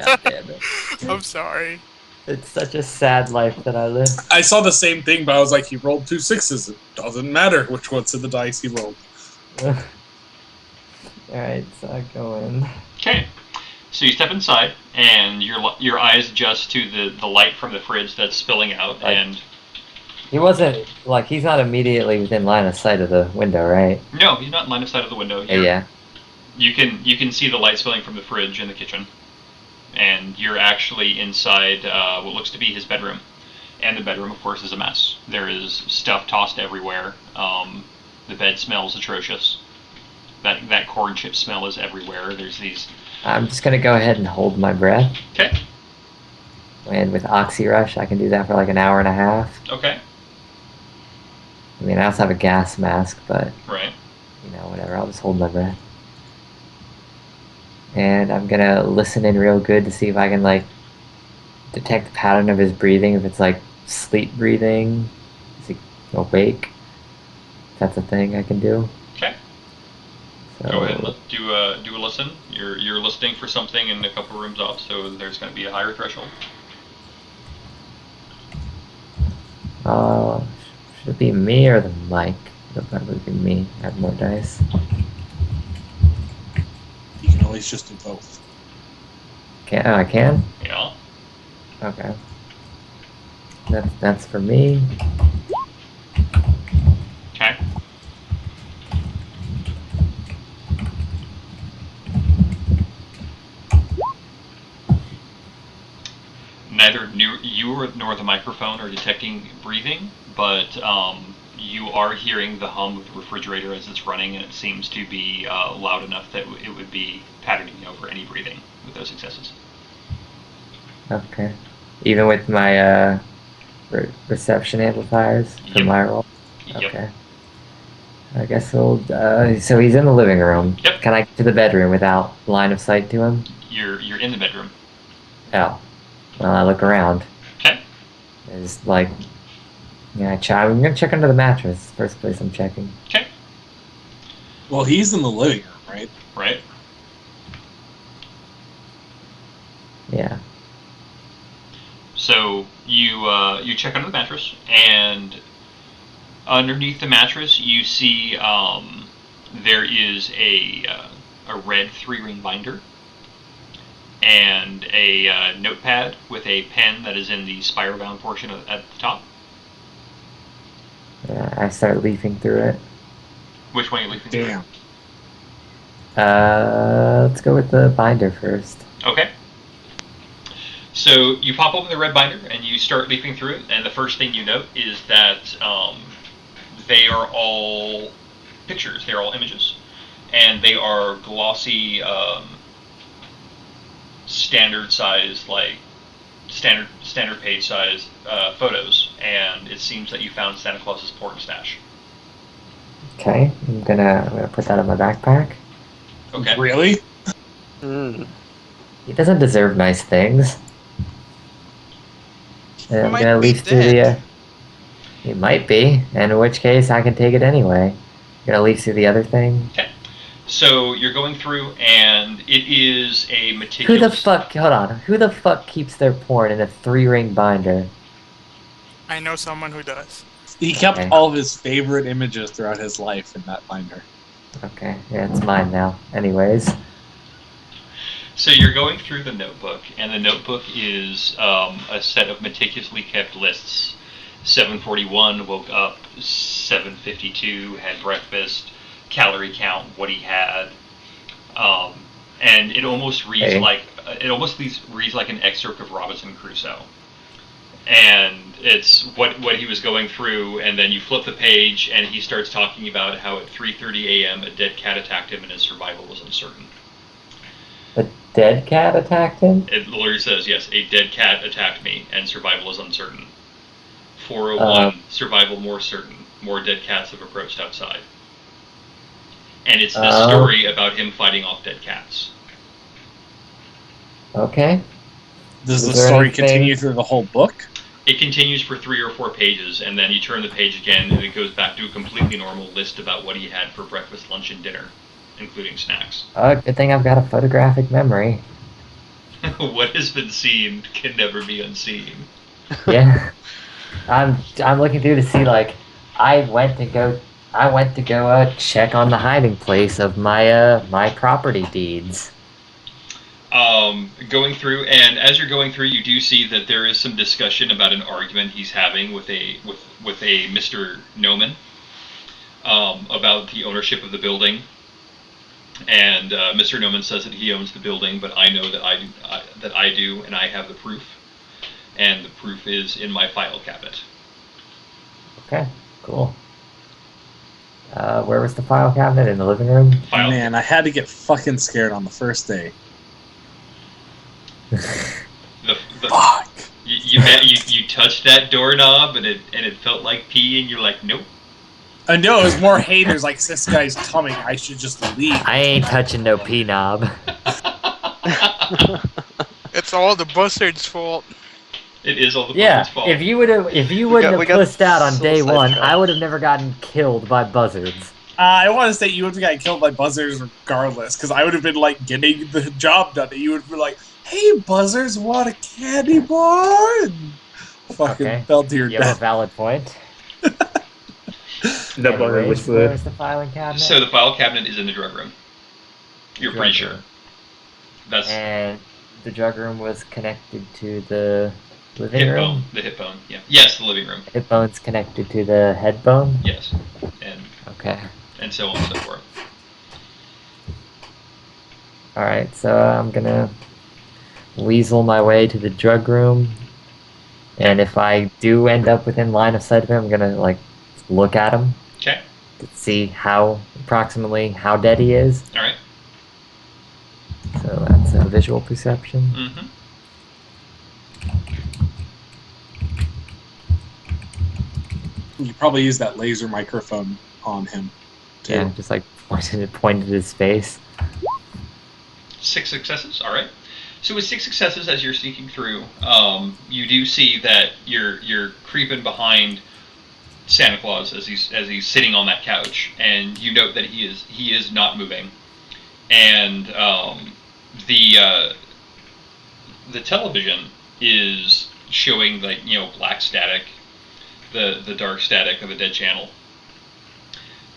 God damn it. I'm sorry. It's such a sad life that I live. I saw the same thing, but I was like, he rolled 2 6s. It doesn't matter which ones of the dice he rolled. Alright, so I go in. Okay. So you step inside, and your eyes adjust to the light from the fridge that's spilling out, and... He wasn't, like, he's not immediately within line of sight of the window, right? No, he's not in line of sight of the window. Yeah. You can see the light spilling from the fridge in the kitchen. And you're actually inside what looks to be his bedroom. And the bedroom, of course, is a mess. There is stuff tossed everywhere. The bed smells atrocious. That corn chip smell is everywhere. There's these... I'm just gonna go ahead and hold my breath. Okay. And with Oxy Rush, I can do that for like an hour and a half. Okay. I mean, I also have a gas mask, but... Right. You know, whatever, I'll just hold my breath. And I'm gonna listen in real good to see if I can, like, detect the pattern of his breathing, if it's, like, sleep breathing, is he awake? If that's a thing I can do. Okay. So, go ahead and do a listen. You're listening for something in a couple rooms off, so there's going to be a higher threshold. Should it be me or the mic? It'll probably be me. I have more dice. You can always just do both. I can? Yeah. Okay. That's for me. Okay. Neither you nor the microphone are detecting breathing, but you are hearing the hum of the refrigerator as it's running, and it seems to be loud enough that it would be patterning over any breathing with those successes. Okay. Even with my reception amplifiers for my roll? Yep. Okay. I guess we'll... so he's in the living room. Yep. Can I get to the bedroom without line of sight to him? You're in the bedroom. Oh. Well, I look around. Okay. There's like... Yeah, I'm gonna check under the mattress. First place I'm checking. Okay. Well, he's in the living room, right? Right. Yeah. So you check under the mattress, and underneath the mattress you see there is a red 3-ring binder and a notepad with a pen that is in the spiral-bound portion at the top. I start leafing through it. Which one are you leafing through? Damn. Let's go with the binder first. Okay. So you pop open the red binder and you start leafing through it, and the first thing you note is that they are all pictures, they're all images, and they are glossy, standard size, like standard page size photos, and it seems that you found Santa Claus's porn stash. Okay, I'm gonna put that in my backpack. Okay. Really? He doesn't deserve nice things. And I'm might gonna be leaf through dead. He might be, and in which case I can take it anyway. Gonna leaf through the other thing. Okay. So you're going through, and it is a Who meticulous... the fuck, hold on, who the fuck keeps their porn in a 3-ring binder? I know someone who does. He kept Okay. all of his favorite images throughout his life in that binder. Okay, yeah, it's mine now. Anyways. So you're going through the notebook, and the notebook is a set of meticulously kept lists. 7:41, woke up. 7:52, had breakfast. Calorie count, what he had. And it almost reads reads like an excerpt of Robinson Crusoe. And it's what he was going through, and then you flip the page, and he starts talking about how at 3:30 a.m. a dead cat attacked him, and his survival was uncertain. A dead cat attacked him? The lawyer says, yes, a dead cat attacked me, and survival is uncertain. 401, survival more certain. More dead cats have approached outside. And it's this story about him fighting off dead cats. Okay. Does the Is there story anything- continue through the whole book? It continues for 3 or 4 pages, and then you turn the page again, and it goes back to a completely normal list about what he had for breakfast, lunch, and dinner, including snacks. Good thing I've got a photographic memory. What has been seen can never be unseen. Yeah. I'm looking through to see like I went to go check on the hiding place of my property deeds. Going through, and as you're going through, you do see that there is some discussion about an argument he's having with a Mr. Noman about the ownership of the building. And Mr. Noman says that he owns the building, but I know that I do, and I have the proof. And the proof is in my file cabinet. Okay, cool. Where was the file cabinet? In the living room? Man, I had to get fucking scared on the first day. Fuck. You touched that doorknob and it felt like pee, and you're like, nope. I know, it was more haters like, this guy's coming, I should just leave. I ain't touching no pee knob. It's all the buzzard's fault. It is all the buzzard's fault. If you wouldn't have pushed out on day one, I would have never gotten killed by buzzards. I want to say you would have gotten killed by buzzards regardless, because I would have been like getting the job done, and you would be like, "Hey, buzzards, want a candy bar?" And fucking fell to your You have death. a valid point. The buzzard was Where's the filing cabinet? So the file cabinet is in the drug room. You're pretty Drug sure. room. That's And the drug room was connected to the living hip room? bone. The hip bone. Yeah. Yes, the living room. Hip bone's connected to the head bone? Yes. Okay. And so on and so forth. Alright, so I'm gonna weasel my way to the drug room. And if I do end up within line of sight of him, I'm gonna, like, look at him. Okay. To see approximately how dead he is. Alright. So that's a visual perception. Mm-hmm. You probably use that laser microphone on him, too. Yeah, just like pointed at his face. 6 successes. All right. So with 6 successes, as you're sneaking through, you do see that you're creeping behind Santa Claus as he's sitting on that couch, and you note that he is not moving, and the television is showing, like, black static, the dark static of a dead channel.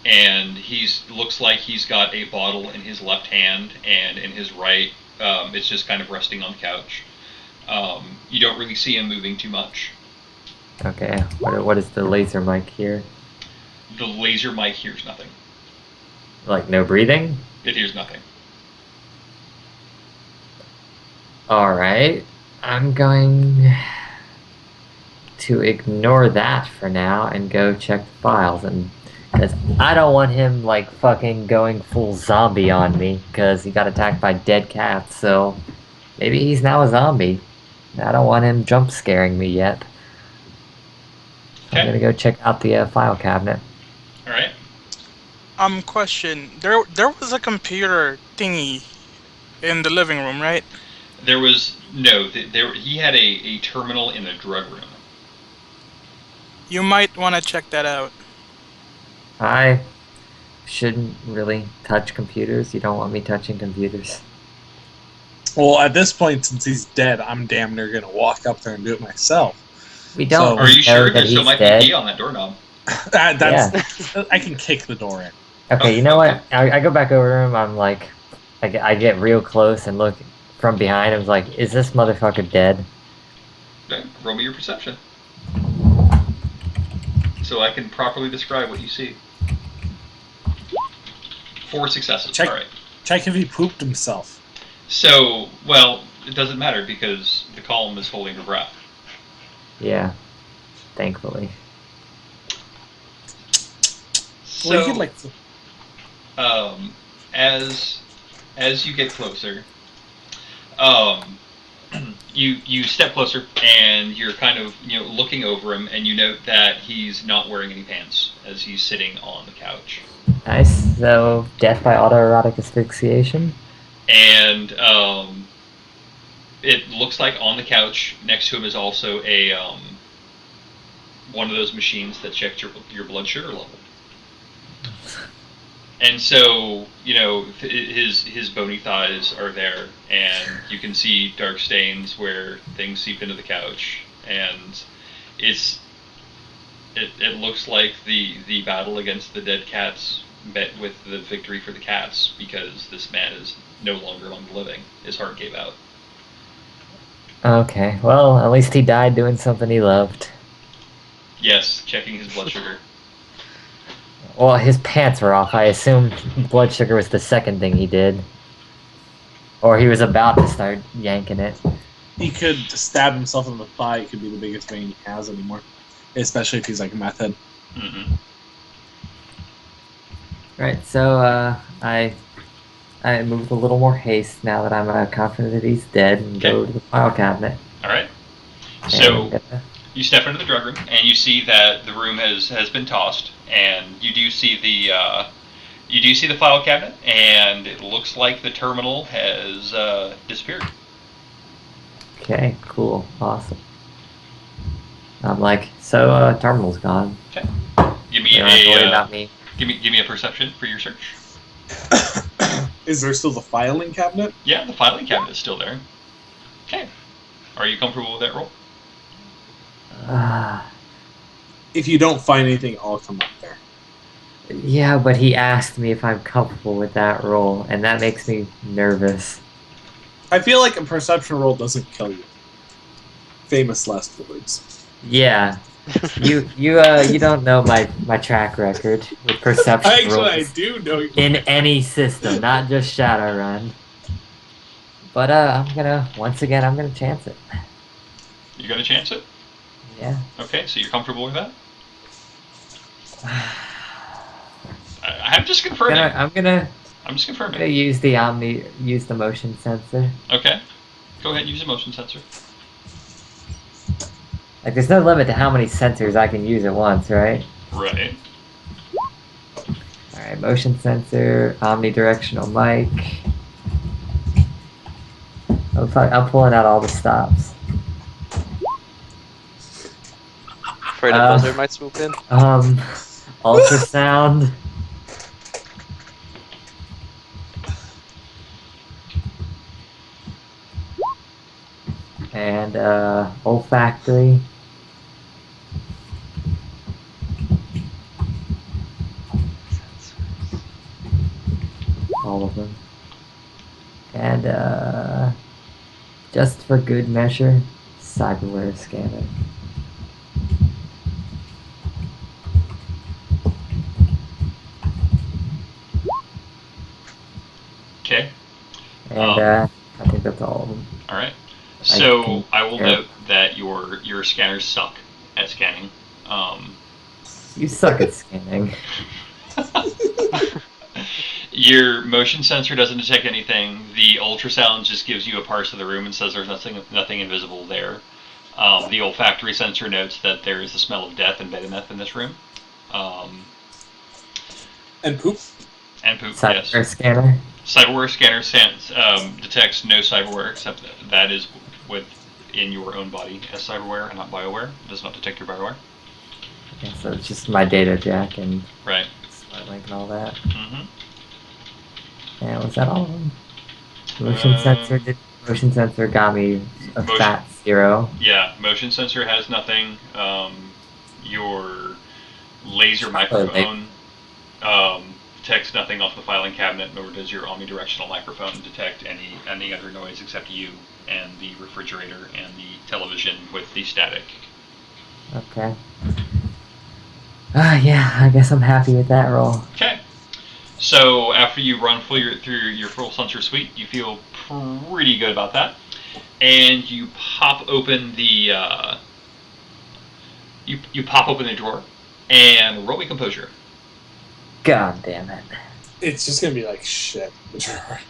And looks like he's got a bottle in his left hand, and in his right, it's just kind of resting on the couch. You don't really see him moving too much. Okay, what is the laser mic here? The laser mic hears nothing. Like, no breathing? It hears nothing. Alright, I'm going to ignore that for now and go check the files, and because I don't want him, like, fucking going full zombie on me, because he got attacked by dead cats, so maybe he's now a zombie. I don't want him jump scaring me yet. Okay. I'm gonna go check out the file cabinet. All right. Question. There was a computer thingy in the living room, right? There was no. He had a terminal in the drug room. You might want to check that out. I shouldn't really touch computers. You don't want me touching computers. Well, at this point, since he's dead, I'm damn near gonna walk up there and do it myself. We don't. Are you know sure that there still he's might dead. be key on that doorknob? I can kick the door in. Okay, you know what? I go back over to him. I'm like, I get real close and look from behind. I was like, is this motherfucker dead? Okay, roll me your perception, so I can properly describe what you see. 4 successes. Check. All right. Check if he pooped himself. So, well, it doesn't matter because the column is holding her breath. Yeah, thankfully. So, Well, you could, like, as you get closer, you step closer and you're kind of looking over him, and you note that he's not wearing any pants as he's sitting on the couch. Nice. So, death by autoerotic asphyxiation. And it looks like on the couch next to him is also a one of those machines that checks your blood sugar level. And so, his bony thighs are there, and you can see dark stains where things seep into the couch, and it looks like the battle against the dead cats met with the victory for the cats, because this man is no longer among the living. His heart gave out. Okay, well, at least he died doing something he loved. Yes, checking his blood sugar. Well, his pants were off. I assumed blood sugar was the second thing he did. Or he was about to start yanking it. He could stab himself in the thigh. It could be the biggest vein he has anymore. Especially if he's like a meth head. Mm-hmm. Right, so I move with a little more haste now that I'm confident that he's dead and go to the file cabinet. Alright. So, And, you step into the drug room, and you see that the room has been tossed, and you do see the file cabinet, and it looks like the terminal has disappeared. okay, cool, awesome. I'm like, so terminal's gone. Okay. Give me You don't have to worry about me. Give me a perception for your search. Is there still the filing cabinet? Yeah, the filing cabinet is still there. Okay. Are you comfortable with that roll? If you don't find anything, I'll come up there. Yeah, but he asked me if I'm comfortable with that roll, and that makes me nervous. I feel like a perception roll doesn't kill you. Famous last words. Yeah. You don't know my track record with perception Actually, rolls I do know you. in any system, not just Shadowrun. But I'm gonna chance it. You're gonna chance it? Yeah. Okay, so you're comfortable with that? I'm just confirming. I'm gonna I'm just confirming. use the motion sensor. Okay. Go ahead and use a motion sensor. Like, there's no limit to how many sensors I can use at once, right? Right. Alright, motion sensor, omnidirectional mic. I'm pulling out all the stops. Afraid a buzzer might swoop in. Ultrasound. And olfactory. All of them. And just for good measure, cyberware scanner. Okay. And I think that's all of them. All right. So I will note that your scanners suck at scanning. You suck at scanning. Your motion sensor doesn't detect anything. The ultrasound just gives you a parse of the room and says there's nothing invisible there. The olfactory sensor notes that there is the smell of death and beta-meth in this room. And poop? And poop, Cyberware yes. scanner. Cyberware scanner detects no cyberware except that is within your own body as cyberware and not bioware. It does not detect your bioware. Okay, so it's just my data jack and Right. link and all that. Mm-hmm. And was that all of them? Motion sensor got me a fat 0. Yeah, motion sensor has nothing. Your laser microphone detects nothing off the filing cabinet, nor does your omnidirectional microphone detect any other noise except you and the refrigerator and the television with the static. Okay. Yeah, I guess I'm happy with that roll. Okay. So after you run through your full sensor suite, you feel pretty good about that, and you pop open the you pop open the drawer and roll me composure. God damn it! It's just gonna be like shit. The drawer.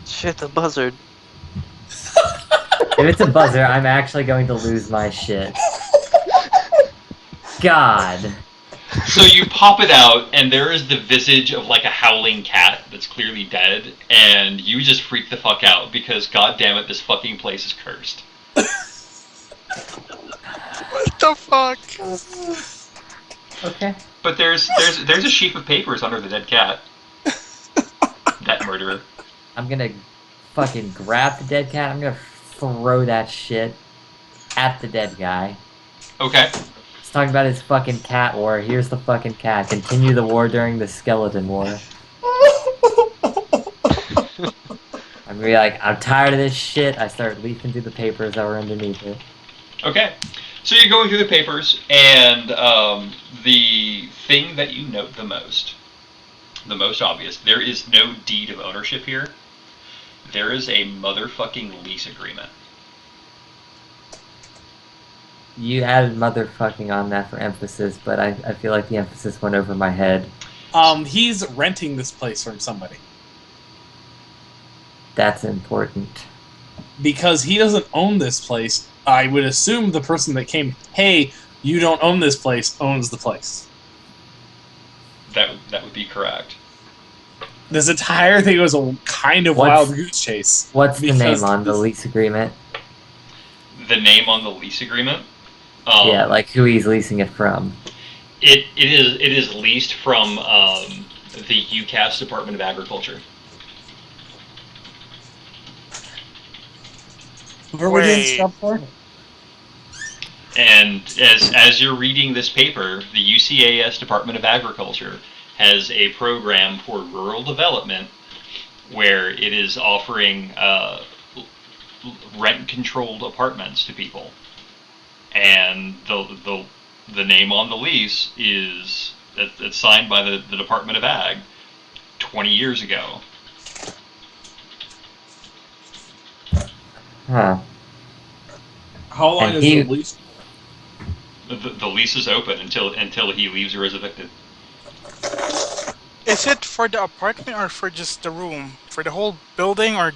Shit, the buzzard. If it's a buzzer, I'm actually going to lose my shit. God. So you pop it out, and there is the visage of like a howling cat that's clearly dead, and you just freak the fuck out because god damn it, this fucking place is cursed. What the fuck? Okay. But there's a sheaf of papers under the dead cat. That murderer. I'm gonna fucking grab the dead cat. I'm gonna throw that shit at the dead guy. Okay. He's talking about his fucking cat war. Here's the fucking cat. Continue the war during the skeleton war. I'm gonna be like, I'm tired of this shit. I start leafing through the papers that were underneath it. Okay. So you're going through the papers, and the thing that you note the most obvious, there is no deed of ownership here. There is a motherfucking lease agreement. You added motherfucking on that for emphasis, but I feel like the emphasis went over my head. He's renting this place from somebody. That's important. Because he doesn't own this place, I would assume the person that came, hey, you don't own this place, owns the place. That would be correct. This entire thing was a kind of wild goose chase. What's the name on the lease agreement? The name on the lease agreement? Yeah, like who he's leasing it from. It is leased from the UCAS Department of Agriculture. Where were they scrubbed for? And as you're reading this paper, the UCAS Department of Agriculture has a program for rural development where it is offering rent-controlled apartments to people. And the name on the lease is it's signed by the Department of Ag 20 years ago. Huh. How long is the lease? The lease is open until he leaves or is evicted. Is it for the apartment or for just the room? For the whole building or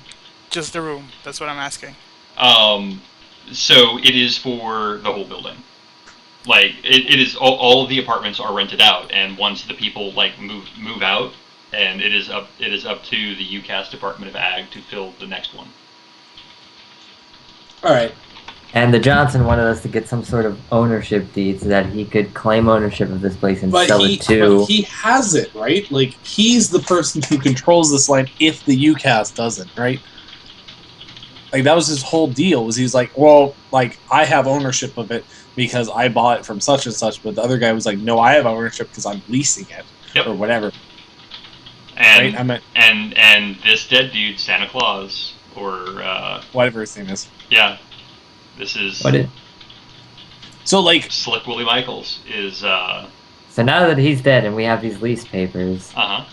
just the room? That's what I'm asking. So it is for the whole building. Like it is all of the apartments are rented out, and once the people like move out, and it is up to the UCAS Department of Ag to fill the next one. All right. And the Johnson wanted us to get some sort of ownership deed so that he could claim ownership of this place and sell it to. But he has it, right? Like, he's the person who controls this land if the UCAS doesn't, right? Like, that was his whole deal, was he's like, well, like, I have ownership of it because I bought it from such and such, but the other guy was like, no, I have ownership because I'm leasing it, or whatever. And, right? and this dead dude, Santa Claus, or... whatever his name is. Yeah. This is... So, like... Slick Willie Michaels is, So now that he's dead and we have these lease papers,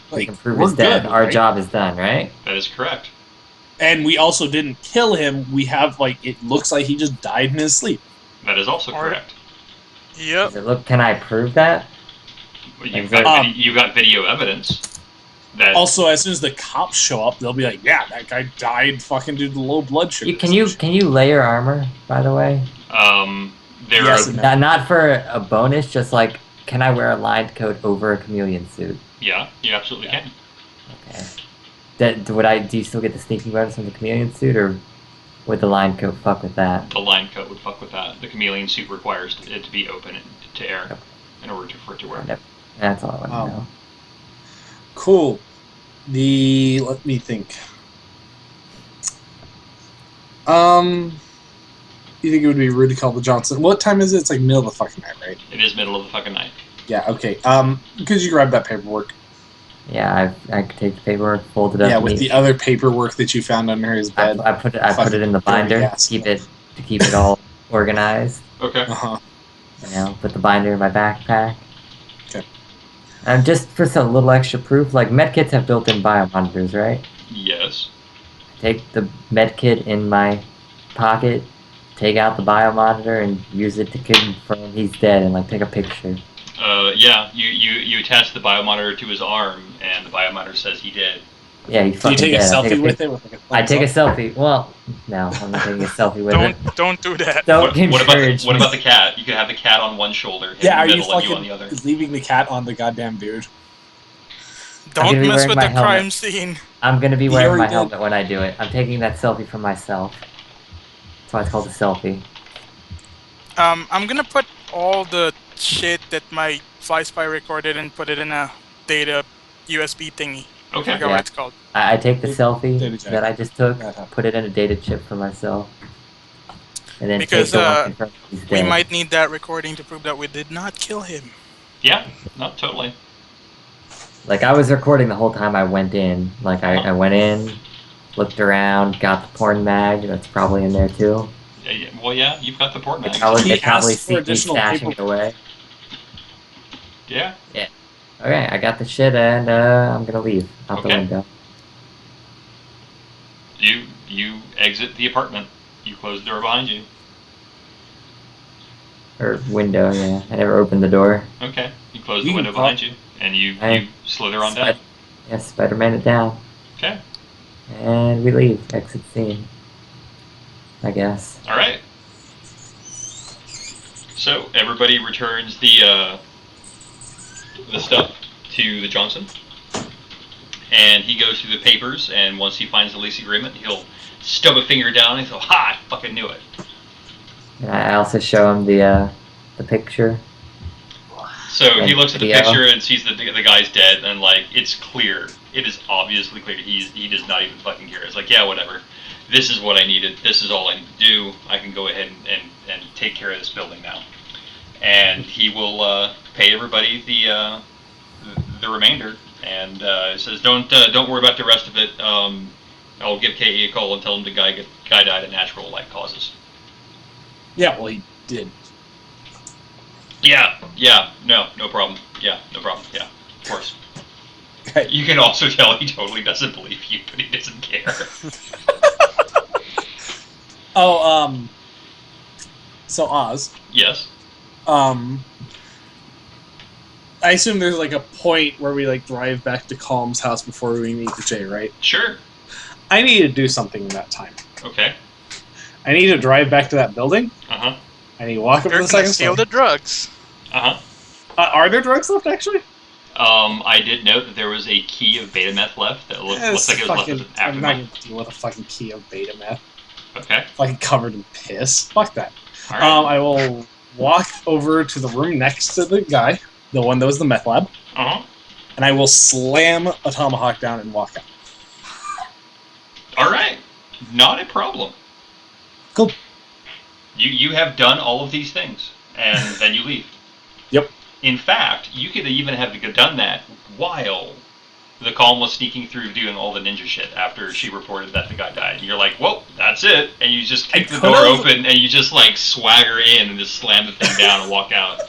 we can prove he's dead, our job is done, right? That is correct. And we also didn't kill him. We have, like, it looks like he just died in his sleep. That is also correct. Yep. Can I prove that? You've got video evidence. That also, as soon as the cops show up, they'll be like, "Yeah, that guy died fucking due to low blood sugar." Can you layer armor, by the way? Not for a bonus, just like, can I wear a lined coat over a chameleon suit? Yeah, you absolutely can. Okay. Do you still get the sneaking bonus from the chameleon suit, or would the lined coat fuck with that? The lined coat would fuck with that. The chameleon suit requires it to be open to air in order for it to work. That's all I want to know. Cool. Let me think. You think it would be rude to call the Johnson? What time is it? It's like middle of the fucking night, right? It is middle of the fucking night. Yeah, okay. Could you grab that paperwork? Yeah, I could take the paperwork, fold it up. Yeah, with the other paperwork that you found under his bed. I put it in the binder to keep it all organized. Okay. You know, put the binder in my backpack. Okay. Just for some little extra proof, like medkits have built-in biomonitors, right? Yes. Take the medkit in my pocket, take out the biomonitor, and use it to confirm he's dead, and like take a picture. Yeah, you attach the biomonitor to his arm, and the biomonitor says he did. Yeah, he fucking dead. Do you take dead. a selfie with it? I take a selfie. Well, no, I'm not taking a selfie with it. Don't do that. Don't encourage What about the cat? You could have the cat on one shoulder, yeah, in the are you middle, and fucking you on the other. leaving the cat on the goddamn dude? Don't mess with the crime scene. I'm gonna be wearing my helmet when I do it. I'm taking that selfie for myself. That's why it's called a selfie. I'm gonna put all the shit that my Fly Spy recorded and put it in a data USB thingy. I Okay. forgot what it's called. I take the Data selfie jack. that I just took, Data. put it in a data chip for myself, and then Because, take the one confirmed he's We dead. might need that recording to prove that we did not kill him. Yeah. No, totally. Like, I was recording the whole time I went in. Like, I went in, looked around, got the porn mag. That's probably in there too. Yeah, well, yeah, you've got the port mag. He They probably asked for see me additional stashing paper. it away. Yeah. Okay, I got the shit, and I'm gonna leave out the Okay. window. You exit the apartment. You close the door behind you. Or window, yeah. I never opened the door. Okay. You close You the can window pop- behind you, and you slither on down. Yeah, Spider-Man it down. Okay. And we leave. Exit scene. I guess. All right. So everybody returns the stuff to the Johnson, and he goes through the papers. And once he finds the lease agreement, he'll stub a finger down and he'll, "Ha! I fucking knew it." And I also show him the picture. So he And looks at the video. picture and sees the guy's dead, and like it's clear. It is obviously clear. He does not even fucking care. It's like, yeah, whatever. This is what I needed. This is all I need to do. I can go ahead and take care of this building now. And he will pay everybody the remainder. And says, don't worry about the rest of it. I'll give KE a call and tell him the guy died of natural like causes. Yeah, well, he did. Yeah, no problem. Yeah, no problem. Yeah, of course. Okay. You can also tell he totally doesn't believe you, but he doesn't care. Oh, so Oz. Yes. I assume there's like a point where we like drive back to Calm's house before we meet the Jay, right? Sure. I need to do something in that time. Okay. I need to drive back to that building. Uh-huh. I need to walk up They're to the gonna second steal floor. the drugs. Uh-huh. Are there drugs left, actually? I did note that there was a key of beta meth left that looks like it was left as an I'm not aftermath. gonna deal with a fucking key of beta meth. Okay. Fucking covered in piss. Fuck that. All right. I will walk over to the room next to the guy, the one that was the meth lab, Uh-huh. and I will slam a tomahawk down and walk out. All right. Not a problem. Cool. You have done all of these things, and then you leave. Yep. In fact, you could even have done that while the Calm was sneaking through doing all the ninja shit after she reported that the guy died. And you're like, whoa, that's it. And you just kick the door could've- open and you just like swagger in and just slam the thing down and walk out.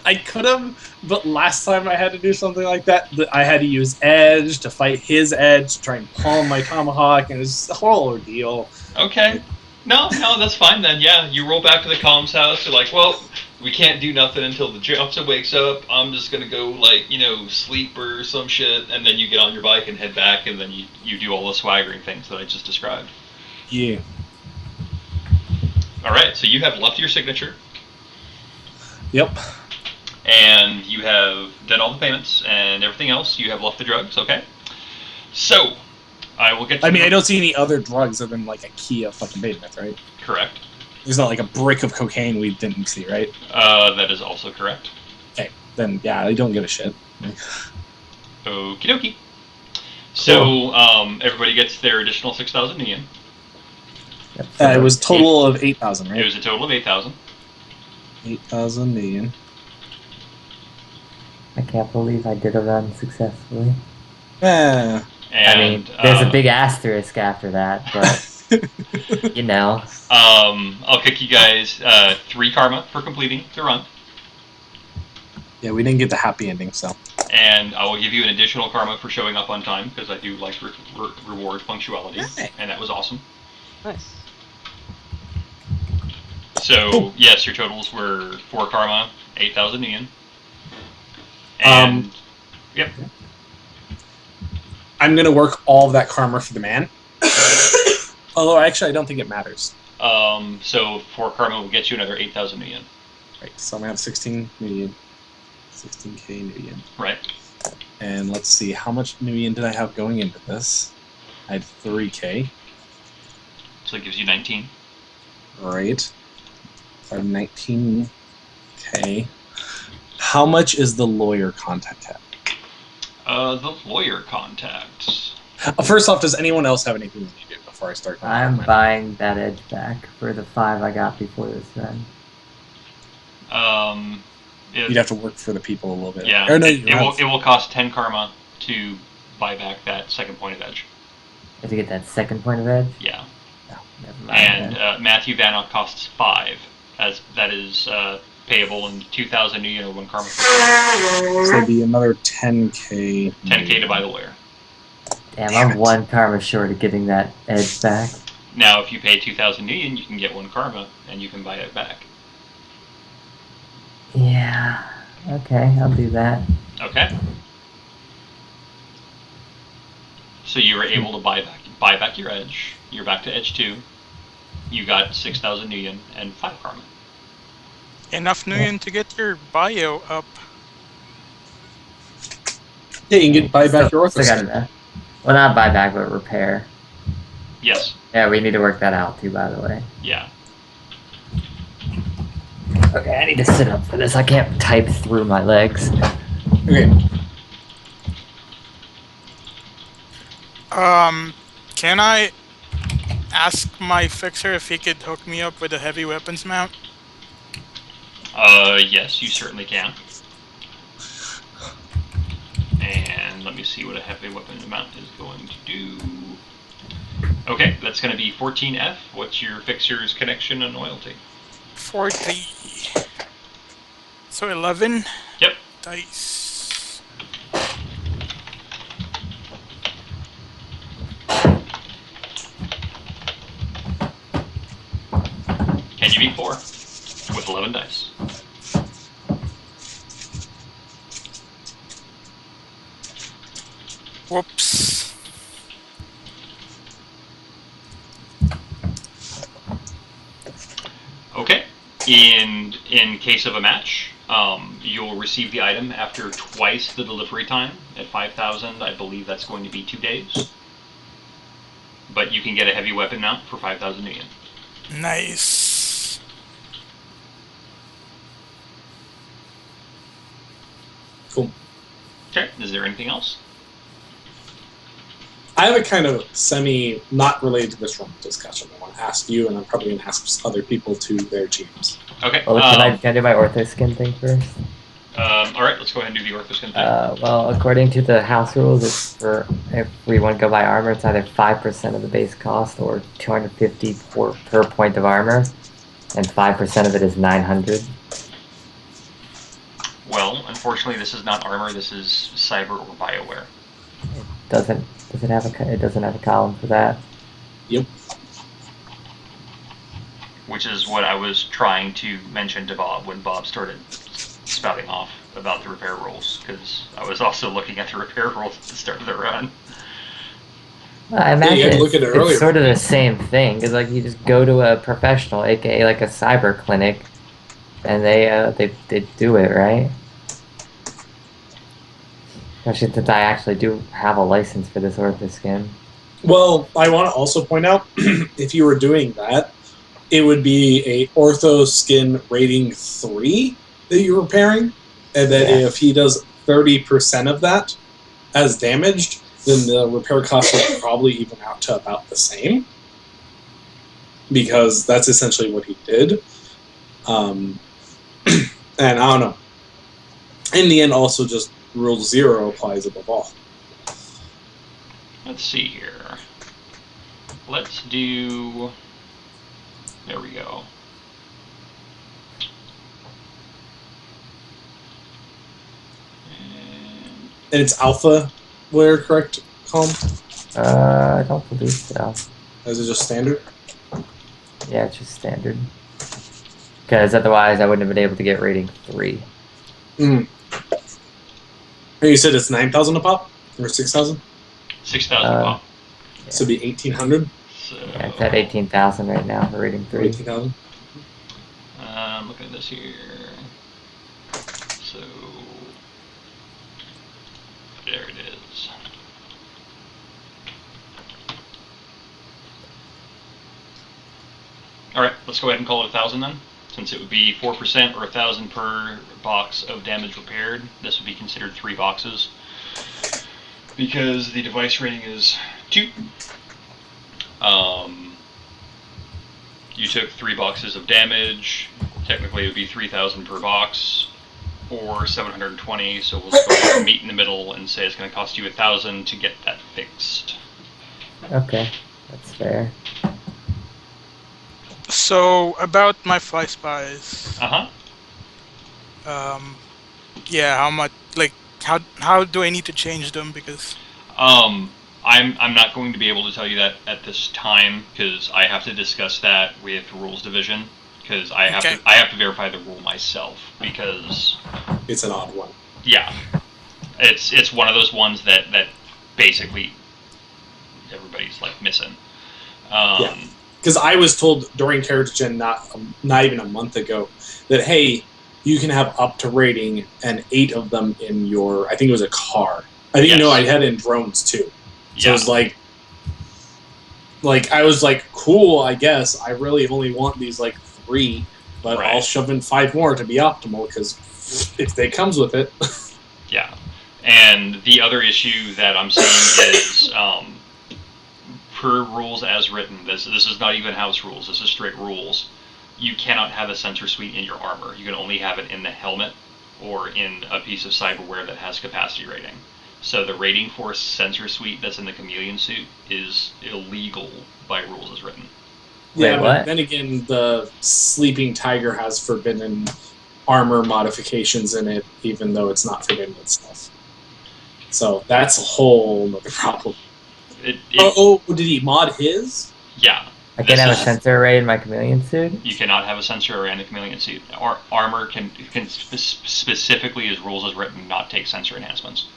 I could have, but last time I had to do something like that, I had to use edge to fight his edge to try and palm my tomahawk, and it was a whole ordeal. Okay. No, that's fine then. Yeah, you roll back to the Calm's house. You're like, well, we can't do nothing until the Johnson wakes up. I'm just gonna go like, sleep or some shit, and then you get on your bike and head back, and then you do all the swaggering things that I just described. Yeah. All right, so you have left your signature, Yep. and you have done all the payments and everything else. You have left the drugs, okay? So, I will get to I mean, I don't see any other drugs other than like a key of fucking beta meth, right? Correct. There's not like a brick of cocaine we didn't see, right? That is also correct. Okay, then yeah, I don't give a shit. Okie dokie. So, everybody gets their additional 6,000 yen. Yep, It was total of 8,000, right? It was a total of 8,000. 8,000 million. I can't believe I did a run successfully. Eh. And, I mean, there's a big asterisk after that, but you know. I'll kick you guys 3 karma for completing the run, Yeah, we didn't get the happy ending, so. and I will give you an additional karma for showing up on time because I do like reward punctuality, and that was awesome. Nice. So yes, your totals were 4 karma, 8,000 yen, and yep. I'm gonna work all of that karma for the man. Although, actually, I don't think it matters. So 4 karma will get you another 8,000 yen. Right, so I'm gonna have 16 million. 16k new yen. Right. And let's see, how much new yen did I have going into this? I had 3k. So it gives you 19. Right. So I have 19k. Okay. How much is the lawyer contact at? The lawyer contact. First off, does anyone else have anything they need to do before I start? I'm buying that edge back for the 5 I got before this run. You'd have to work for the people a little bit. Yeah. Or no, it will cost 10 karma to buy back that second point of edge. To get that second point of edge? Yeah. No, never mind. And Matthew Vannock costs 5, as that is payable in 2,000 new yen or 1 karma. So it'd be another 10k. 10k to buy the lawyer. Damn, I'm 1 karma short of getting that edge back. Now, if you pay 2,000 new yen, you can get 1 karma, and you can buy it back. Yeah. Okay, I'll do that. Okay. So you were able to buy back your edge. You're back to edge 2. You got 6,000 new yen and 5 karma. Enough Nuyen to get your bio up. Yeah, you can get buy back your ortho Still got skin. enough. Well, not buy back, but repair. Yes. Yeah, we need to work that out too, by the way. Yeah. Okay, I need to sit up for this. I can't type through my legs. Okay. Can I ask my fixer if he could hook me up with a heavy weapons mount? Yes, you certainly can. And let me see what a heavy weapon mount is going to do. Okay, that's going to be 14F. What's your fixer's connection and loyalty? 40. So 11? Yep. Dice. Can you beat 4? With 11 dice. Whoops. Okay. In case of a match, you'll receive the item after twice the delivery time at 5,000. I believe that's going to be 2 days. But you can get a heavy weapon mount for 5,000 yen. Nice. Cool. Okay. Is there anything else? I have a kind of not related to this room discussion. I want to ask you, and I'm probably going to ask other people to their teams. Okay. Well, can I do my ortho skin thing first? All right. Let's go ahead and do the ortho skin thing. Well, according to the house rules, it's for if we want to go by armor, it's either 5% of the base cost or 250 per point of armor, and 5% of it is 900. Well, unfortunately, this is not armor. This is cyber or Bioware. It doesn't have a column for that. Yep. Which is what I was trying to mention to Bob when Bob started spouting off about the repair rules, because I was also looking at the repair rules at the start of the run. I imagine you had to look at it earlier. it's sort of the same thing, because like you just go to a professional, aka like a cyber clinic, and they do it, right? Especially since I actually do have a license for this ortho skin. Well, I want to also point out, if you were doing that, it would be a ortho skin rating 3 that you're repairing, and that if he does 30% of that as damaged, then the repair cost would probably even out to about the same, because that's essentially what he did. And I don't know. In the end, also just Rule 0 applies above all. Let's see here. Let's do... There we go. And it's alpha where, correct, Calm? I don't believe so. Is it just standard? Yeah, it's just standard. Because otherwise I wouldn't have been able to get rating 3. Mm. You said it's 9,000 a pop? Or 6,000? 6,000 pop. Yeah. So it'd be 1,800? So, Yeah, it's at 18,000 right now for rating 3. 18,000? Looking at this here. So, there it is. Alright, let's go ahead and call it 1,000 then. Since it would be 4% or 1,000 per box of damage repaired, this would be considered 3 boxes. Because the device rating is 2. You took 3 boxes of damage. Technically, it would be 3,000 per box, or 720. So we'll just go ahead and meet in the middle and say it's going to cost you 1,000 to get that fixed. Okay, that's fair. So about my fly spies. Yeah, how much? Like, how do I need to change them? Because I'm not going to be able to tell you that at this time because I have to discuss that with rules division because I have to verify the rule myself because It's an odd one. yeah, it's one of those ones that basically everybody's like missing. Yeah. Because I was told during Carriage Gen not even a month ago that, hey, you can have up to rating and 8 of them in your, I think it was a car. I didn't know I had it in drones too. So it was like I was like, cool, I guess. I really only want these like 3, but I'll shove in 5 more to be optimal because if they comes with it. Yeah. And the other issue that I'm seeing is per rules as written, this is not even house rules, this is straight rules. You cannot have a sensor suite in your armor. You can only have it in the helmet or in a piece of cyberware that has capacity rating. So the rating for a sensor suite that's in the chameleon suit is illegal by rules as written. Yeah, but then again, the Sleeping Tiger has forbidden armor modifications in it, even though it's not forbidden itself. So that's a whole other problem. Did he mod his? Yeah. I can have a sensor array in my chameleon suit? You cannot have a sensor array in the chameleon suit. Armor can specifically, as rules as written, not take sensor enhancements.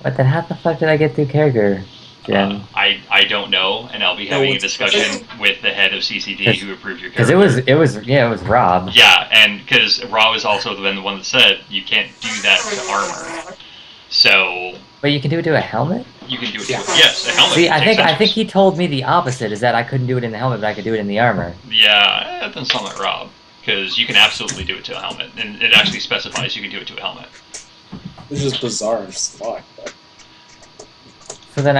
What then? How the fuck did I get through character gen? I don't know, and I'll be having a discussion with the head of CCD who approved your Because character. it was Rob. Yeah, and because Rob is also the one that said you can't do that to armor. So. But you can do it to a helmet? You can do it to yes, a helmet. See, I think he told me the opposite. Is that I couldn't do it in the helmet, but I could do it in the armor. Yeah, that doesn't sound like Rob, because you can absolutely do it to a helmet, and it actually specifies you can do it to a helmet. It's just bizarre as fuck. So then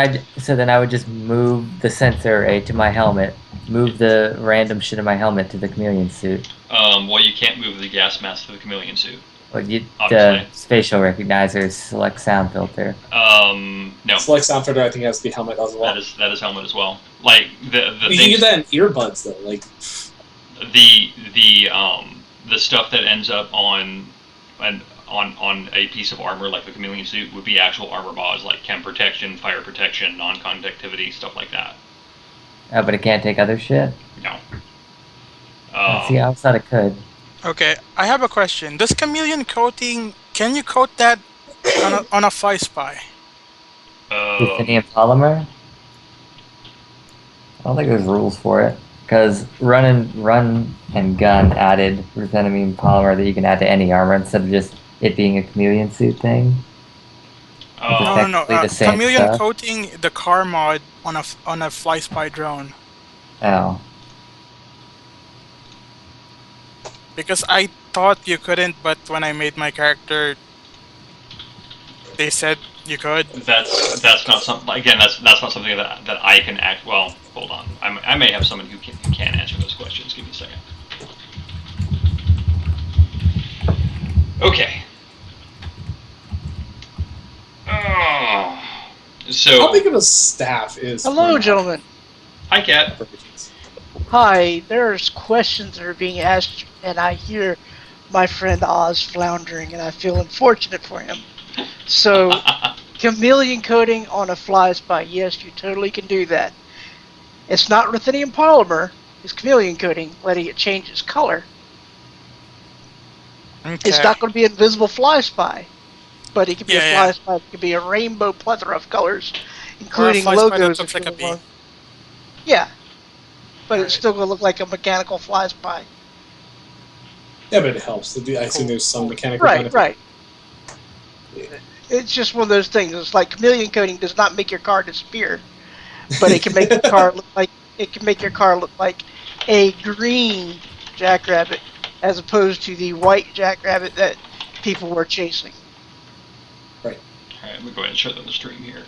I would just move the sensor array to my helmet, move the random shit in my helmet to the chameleon suit. Well, you can't move the gas mask to the chameleon suit. Well, the spatial recognizer, select sound filter. No. Select sound filter, I think, has to be helmet as well. That is helmet as well. Like the you can get that in earbuds though. Like the stuff that ends up on a piece of armor like the chameleon suit would be actual armor mods like chem protection, fire protection, non-conductivity, stuff like that. Oh, but it can't take other shit? No. See, I thought it could. Okay, I have a question. Does chameleon coating, can you coat that on a fly spy? Ruthenium polymer? I don't think there's rules for it. Because Run and Gun added ruthenium polymer that you can add to any armor instead of just it being a chameleon suit thing. No. Chameleon coating the car mod on a fly spy drone. Oh. Because I thought you couldn't, but when I made my character, they said you could. That's not something. Again, that's not something that I can act. Well, hold on. I may have someone who can answer those questions. Give me a second. Okay. So. How big of a staff is? Hello, gentlemen. Hi, Kat. Hi. There's questions that are being asked, and I hear my friend Oz floundering, and I feel unfortunate for him. So, chameleon coating on a fly spy, yes, you totally can do that. It's not ruthenium polymer, it's chameleon coating, letting it change its color. Okay. It's not going to be invisible fly spy, but it can be a fly spy. It can be a rainbow plethora of colors, including logos. Looks like a bee. Yeah, but it's still going to look like a mechanical fly spy. Yeah, but it helps. I assume there's some mechanical benefit. Right. It's just one of those things. It's like chameleon coating does not make your car disappear, but it can make your car look like a green jackrabbit as opposed to the white jackrabbit that people were chasing. Right. Alright, I'm gonna go ahead and shut down the stream here.